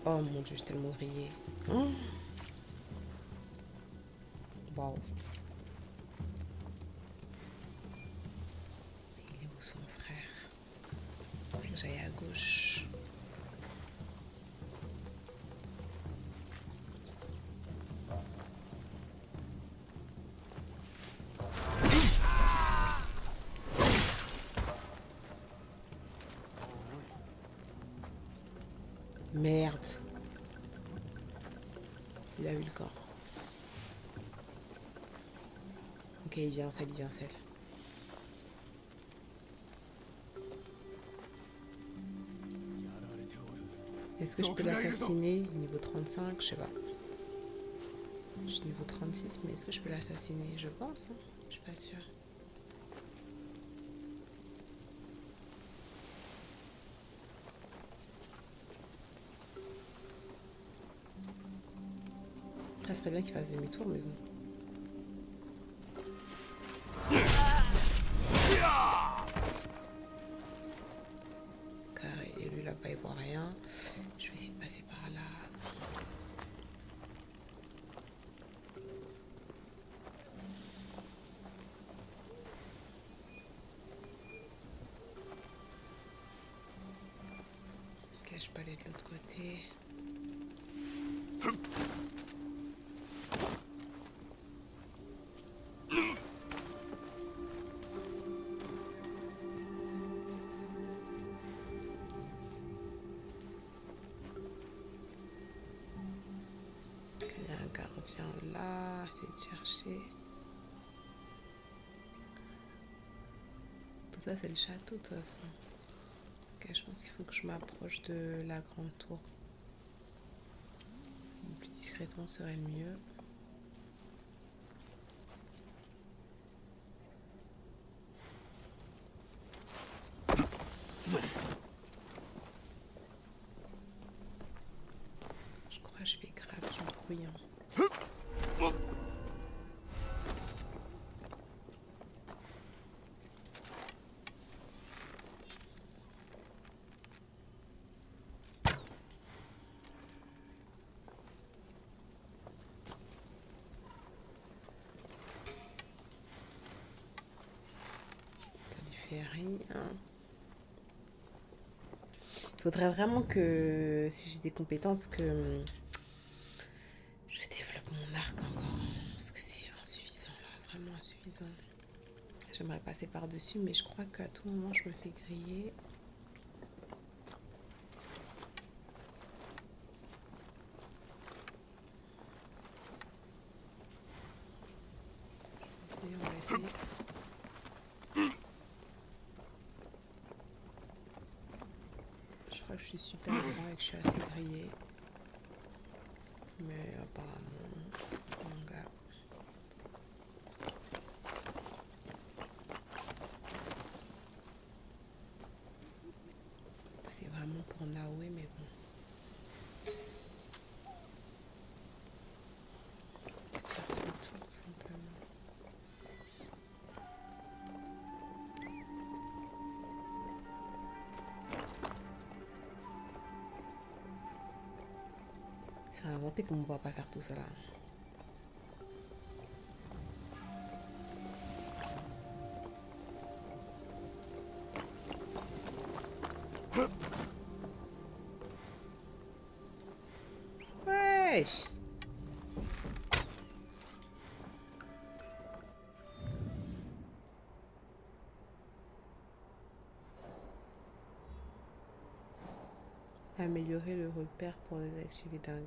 Oh mon dieu, je suis tellement grillée. Oh. Wow. Il est où son frère? Il faudrait que j'aille à gauche. Merde. Il a eu le corps. Ok, il vient seul, il vient seul. Est-ce que je peux l'assassiner? Niveau 35, je sais pas. Je suis niveau 36, mais est-ce que je peux l'assassiner? Je pense, hein. Je suis pas sûre. Après, ce serait bien qu'il fasse demi-tour, mais bon. Carré, et lui là-bas, il voit rien. Je vais essayer de passer par là. Ok, je peux aller de l'autre côté. Il y a un gardien là, c'est de chercher. Tout ça, c'est le château de toute façon. Ok, je pense qu'il faut que je m'approche de la grande tour. Plus discrètement serait mieux. fais rien. Il faudrait vraiment que, si j'ai des compétences, que je développe mon arc encore. Parce que c'est insuffisant là, vraiment insuffisant. J'aimerais passer par-dessus, mais je crois qu'à tout moment, je me fais griller. On va essayer. Je crois que je suis super grand et que je suis assez grillée. Mais apparemment, mon gars. C'est vraiment pour Naoé, mais bon. Faire tout le tour, tout simplement. C'est inventé qu'on ne voit pas faire tout ça là. Wesh! Améliorer le repère pour désactiver dingue.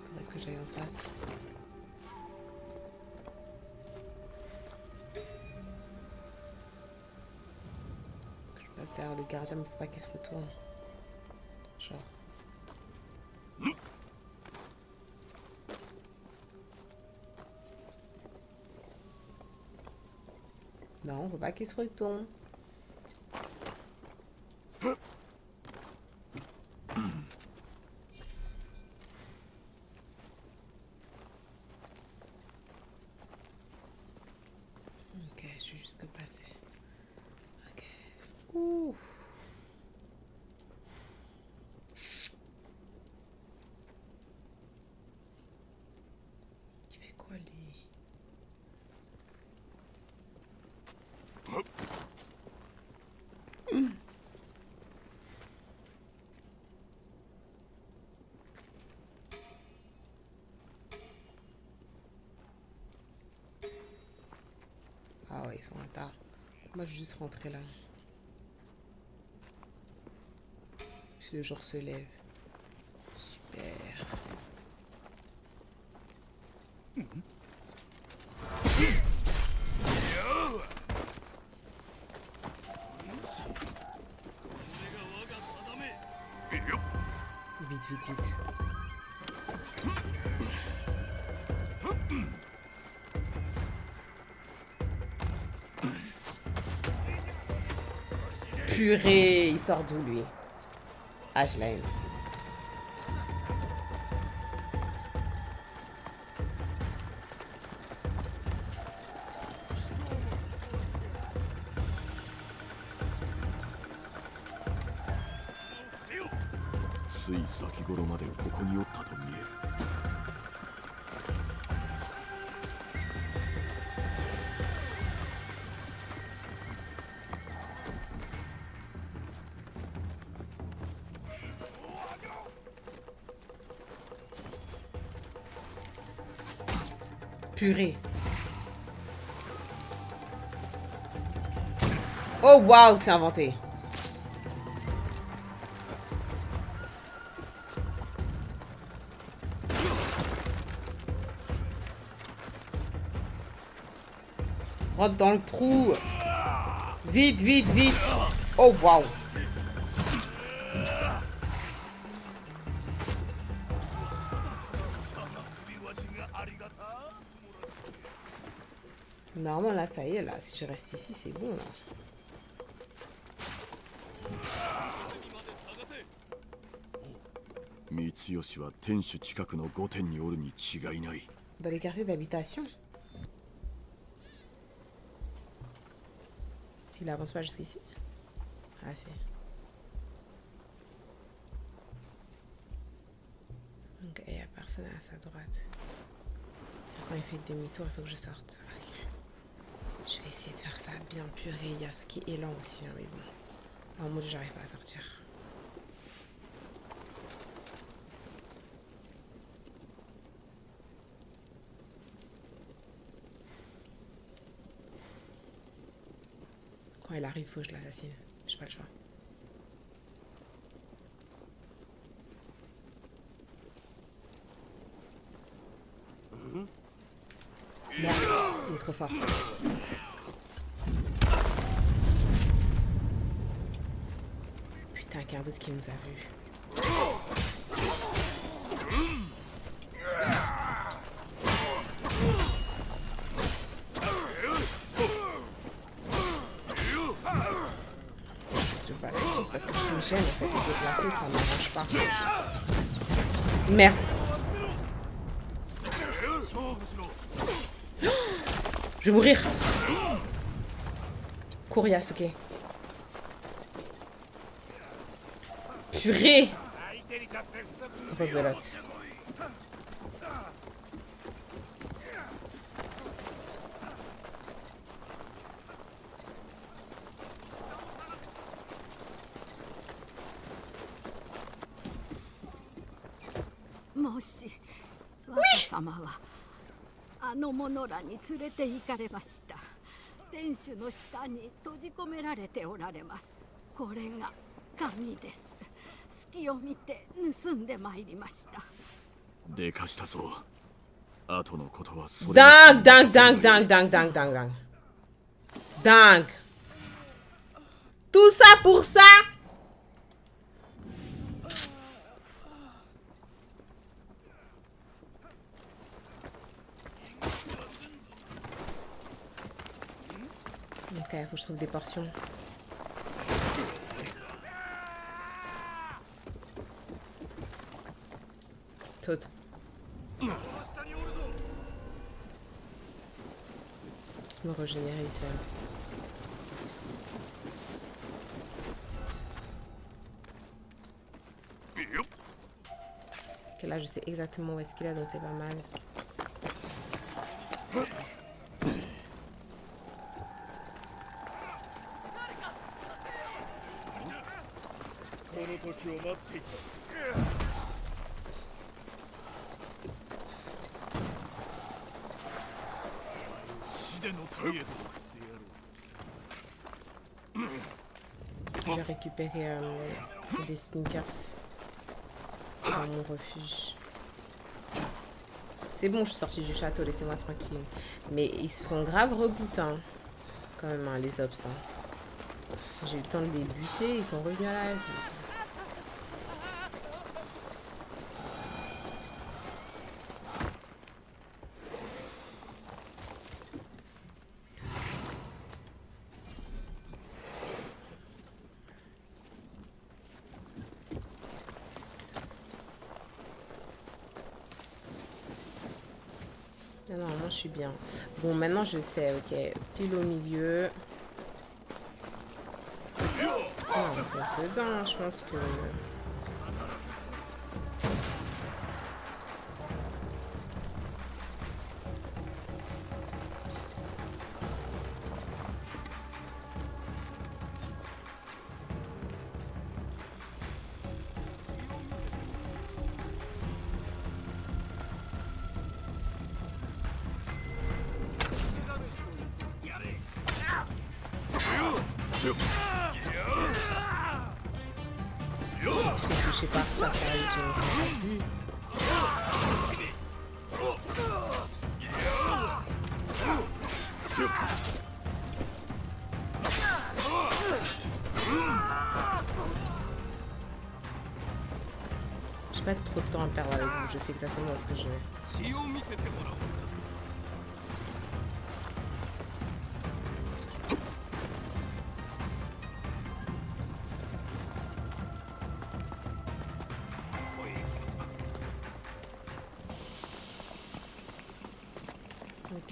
Faudrait que j'aille en face. Que je passe derrière le gardien, mais faut pas qu'il se retourne. Genre. Non, faut pas qu'il se retourne. Ok, je suis juste passé. Ok. Ouh. Il fait quoi lui? Ah ouais, ils sont en retard. Moi, je vais juste rentrer là. Puis le jour se lève. Super. Vite, vite, vite. Purée, il sort d'où lui? Ah, je la haine. Purée. Oh waouh, c'est inventé. Rentre dans le trou. Vite, vite, vite. Oh waouh. Normalement, là, ça y est, là. Si je reste ici, c'est bon, là. Mitsuyoshi wa tenshu chikaku no goten ni oru ni chigai nai. Dans les quartiers d'habitation. Il avance pas jusqu'ici? Ah, si. Donc, il n'y a personne à sa droite. Quand il fait demi-tour, il faut que je sorte. Ok. Je vais essayer de faire ça bien puré. Yasuke est lent aussi, hein, mais bon. En mode, j'arrive pas à sortir. Quand il arrive, il faut que je l'assassine. J'ai pas le choix. Merde, il est trop fort. Putain, qu'un d'autre qui nous a vus. Parce que je me gêne, en fait, de déplacer, ça m'arrange pas. Merde. Je vais mourir. Cours, Yasuke. Purée. Rebelote. Oui. 様はあの者らに連れて行かれました。天守の下に閉じ込められておられます。これが鍵です。隙を見て盗んでまいりました。でかしたぞ。後のことはそれ。Dingue, dingue, dingue, dingue, dingue, dingue, dingue, dingue. Dingue. Tout ça pour ça? Ok, faut que je trouve des portions. Tout. Je me régénérer vite fait. Ok, là je sais exactement où est-ce qu'il est, donc c'est pas mal. Je vais récupérer des sneakers dans mon refuge. C'est bon, je suis sortie du château, laissez-moi tranquille. Mais ils sont grave reboutins, quand même, hein, les ops. Hein. J'ai eu le temps de les buter, ils sont revenus à la vie. Non, moi je suis bien. Bon, maintenant je sais, ok. Pile au milieu. Ah, on fonce dedans, je pense que... Touché par ça, ça arrive, j'ai pas vu. J'ai pas trop de temps à perdre avec vous, je sais exactement où est-ce que je vais.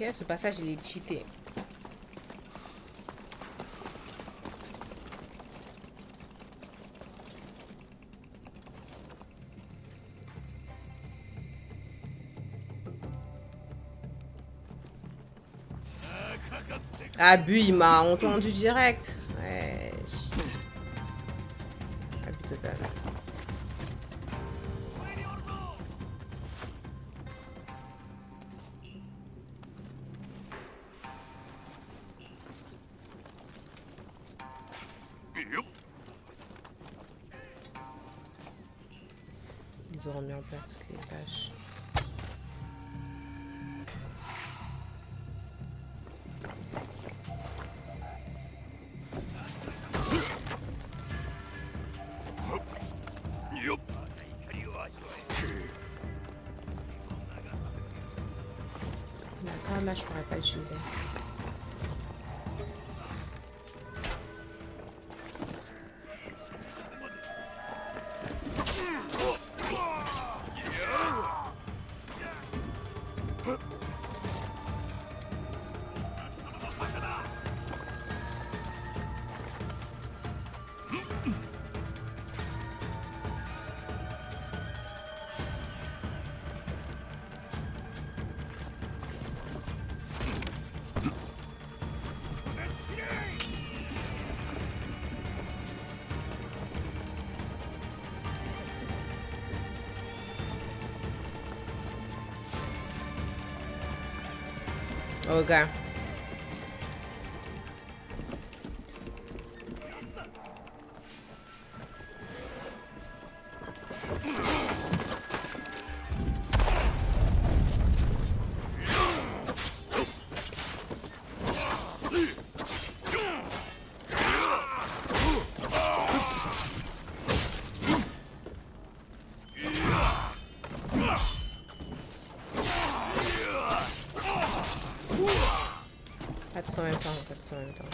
Ok, ce passage il est cheaté. Abus, il m'a entendu direct. Ouais. Abus total. Ils auront mis en place toutes les tâches. D'accord, là je pourrais pas l'utiliser. Ok. Pas tous en même temps, pas tous en même temps.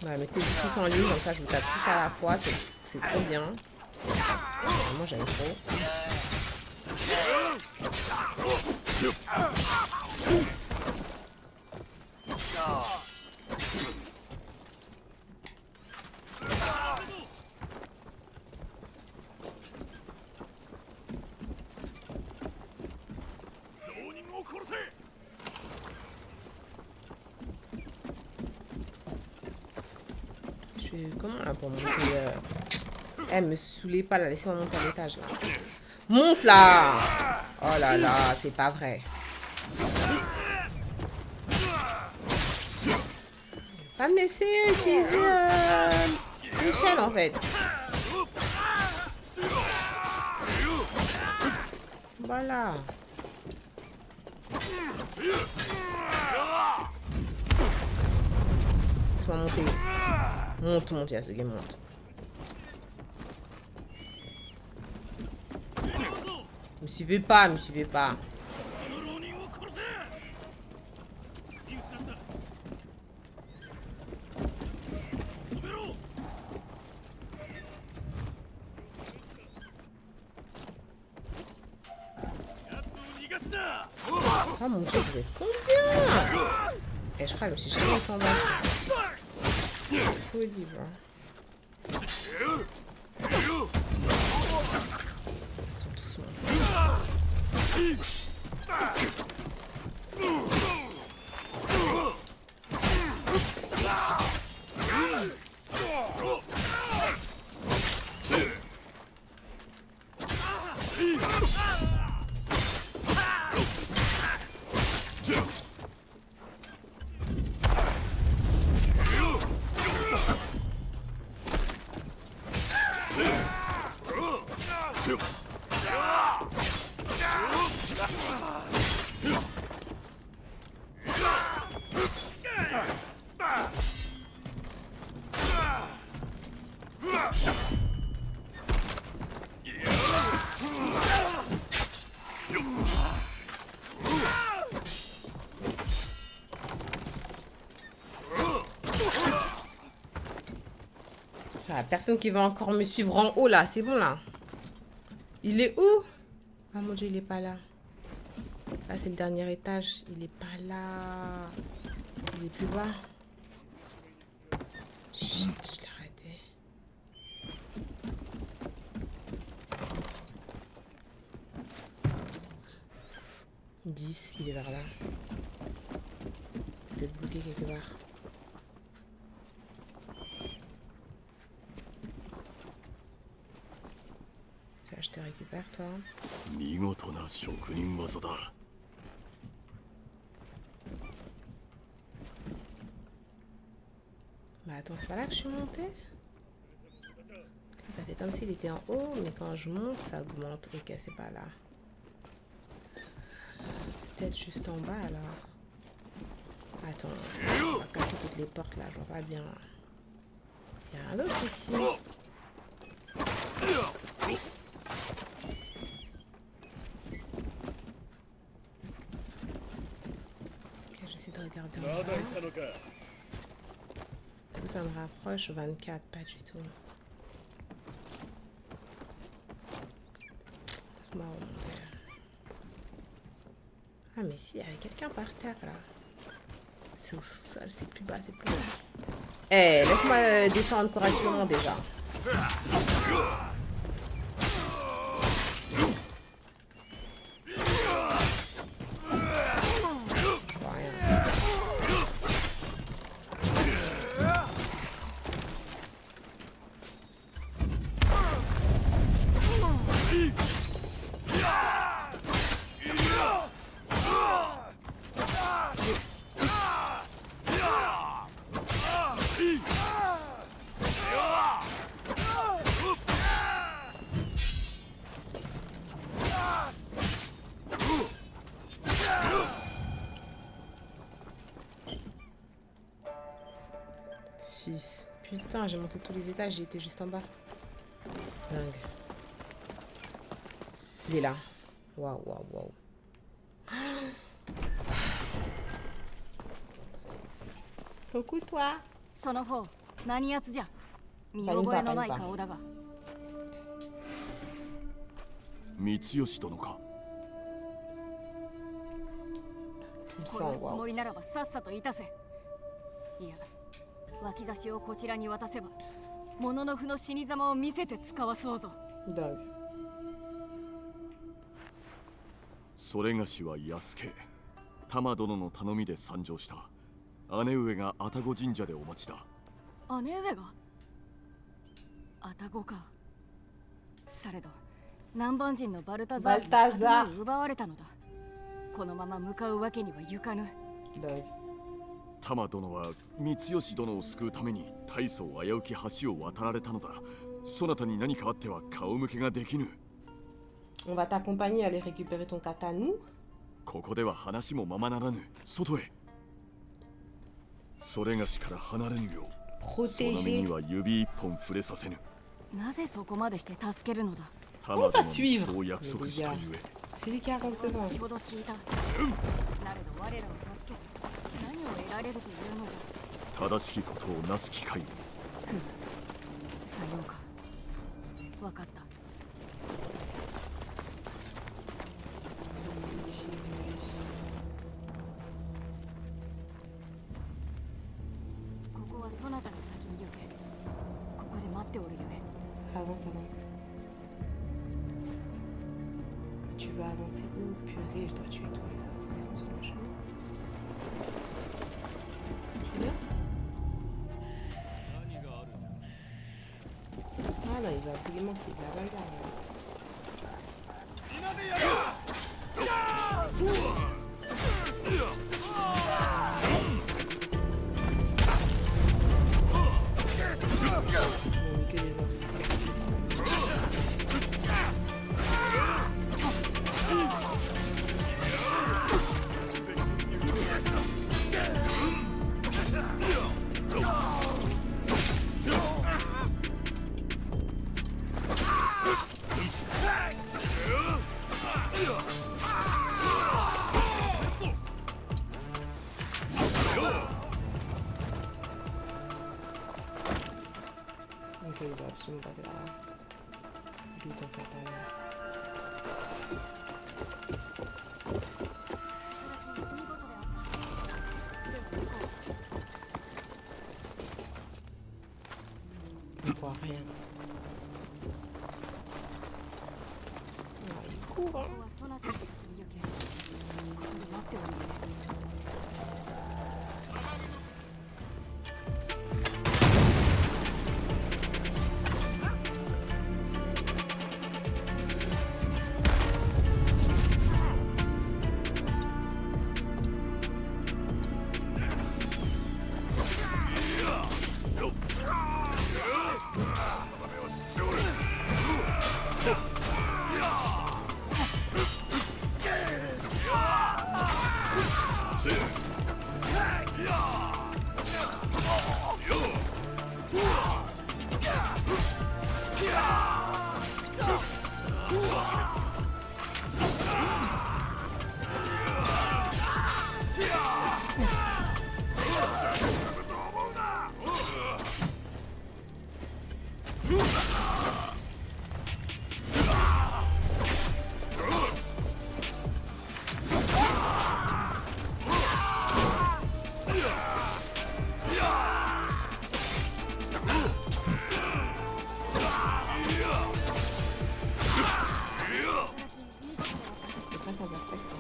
Ouais, mettez tous en ligne, comme ça je vous tape tous à la fois, c'est trop bien. Moi j'aime trop. Comment là pour monter Eh, me saoulez pas là, laissez-moi monter à l'étage là. Monte là. Oh là là, c'est pas vrai. Pas me laisser utiliser l'échelle en fait. Voilà. Laisse-moi monter. Monte, monte, Yasuke, monte. Me suivez pas, me suivez pas. Oh mon dieu, vous êtes combien? Et je crois que je me suis jamais tombée. Folie, bro. Ils sont tous montés. Ah, personne qui va encore me suivre en haut là, c'est bon là. Il est où? Ah mon dieu, il est pas là. Là c'est le dernier étage, il est pas là. Il est plus bas. Chut, je l'ai raté. « 10, il est vers là. Peut-être bloqué quelque part. Tiens, je te récupère toi. 見事な職人技だ。 Bah attends, c'est pas là que je suis montée? Ça fait comme s'il était en haut, mais quand je monte, ça augmente. Ok, c'est pas là. C'est peut-être juste en bas alors. Attends, on va casser toutes les portes là, je vois pas bien. Il y a un autre ici. Ok, j'essaie de regarder en bas. Est-ce que ça me rapproche? 24, pas du tout. Laisse-moi remonter. Ah mais si, il y avait quelqu'un par terre là. C'est au sous-sol, c'est plus bas, c'est plus bas. Eh, laisse-moi descendre correctement déjà. Rien. Putain, j'ai monté tous les étages, j'ai été juste en bas. Dingue. Il est là. Waouh, waouh, waouh. Coucou toi. その方何やつじゃ。見覚えのない顔だが。三吉殿か。殺すつもりならばさっさといたせ。いや、脇差しをこちらに渡せば、もののふの死に様を見せて使わそうぞ。それがしは安家。玉殿の頼みで参上した。姉上が愛宕神社でお待ちだ。姉上が愛宕か。されど南蛮人のバルタザーに奪われたのだ。このまま向かうわけにはいかぬ。玉殿は三吉殿を救うために大層危うき橋を渡られたのだ。そなたに何かあっては顔向けができぬ。On va t'accompagner à aller récupérer ton katana. ここでは話もままならぬ。外へ。それがしから離れぬよう。その身には指一本触れさせぬ。なぜそこまでして助けるのだ。Comment ça suivre? C'est lui qui avance devant. 先ほど聞いた。なれど我らを助け何を得られるというのじゃ。正しきことをなす機会。さようか。わかった。ここはそなたが先に行け。ここで待っておるゆえ。Avance, avance. Tu vas avancer où? Purée, je dois tuer tous les arbres qui sont sur le chemin. Tu viens? Ah non, il va absolument qu'il y ait de la bagarre là. je dois absolument passer par là. D'où ton fatal. On voit rien. Ah, il court, hein. そなたに先に行け。ここで待っておいで。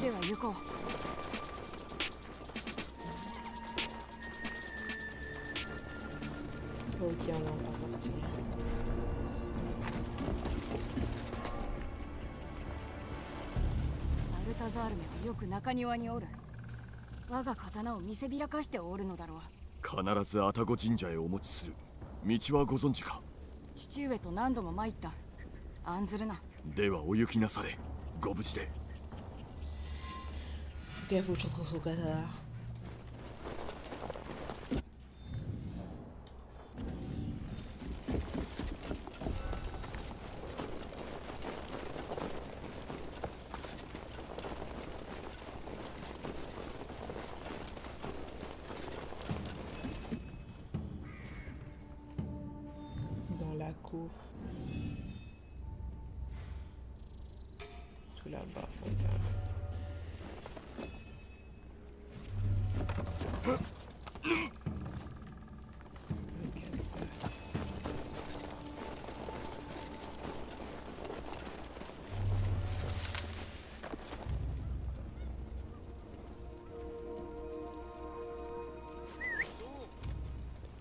では行こう。Ok, on va encore sortir. アルタザールめはよく中庭におる。我が刀を見せびらかしておるのだろう。必ず愛宕神社へお持ちする。道はご存知か。父上と何度も参った。案ずるな。ではお行きなされ。ご無事で。 Ok, faut que je retrouve son katana. Dans la cour. Tout là-bas. Okay.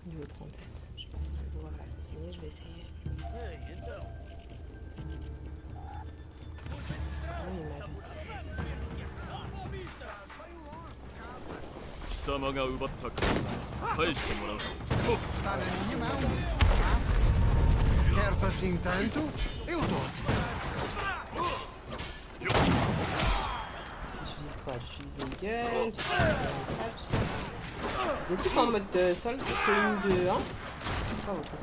Niveau 37. Je sais pas si je vais pouvoir l'assassiner, je vais essayer. Ah, il m'a vu ici. 貴様が奪ったか返してもらう。 Sta nelle mie mani. Scherza assim tanto? Eu dou. J'utilise quoi? J'utilise une gun, j'utilise un sable, vous êtes tous en mode sol, tenue de 1. C'est pas votre ça.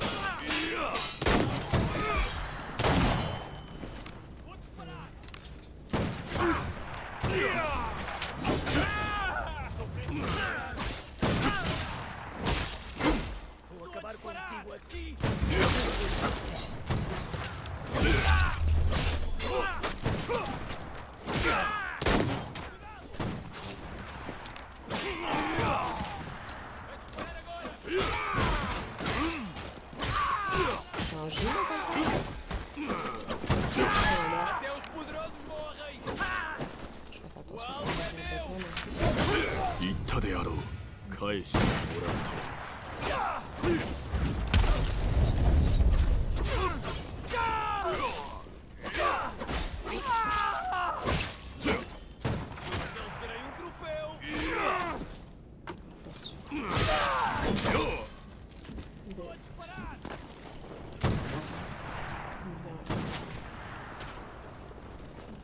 Un jeu, je fasse attention. 言ったであろう。返してもらうと。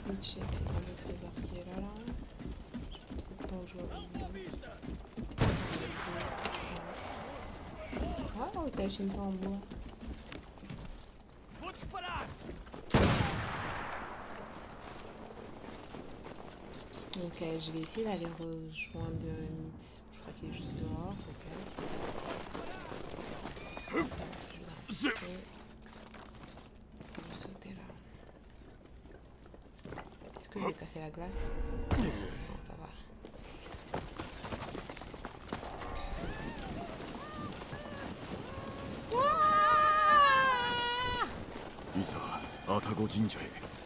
Je vais check c'est quoi le trésor qui est là là. J'ai pas trop de temps de jouer avec lui. Ah, otage une pas en bois. Donc je vais essayer d'aller rejoindre Mitsu. Je crois qu'il est juste dehors. Ok. Je vais Est-ce que je vais casser la glace? Non, ça va. いざ愛宕神社へ。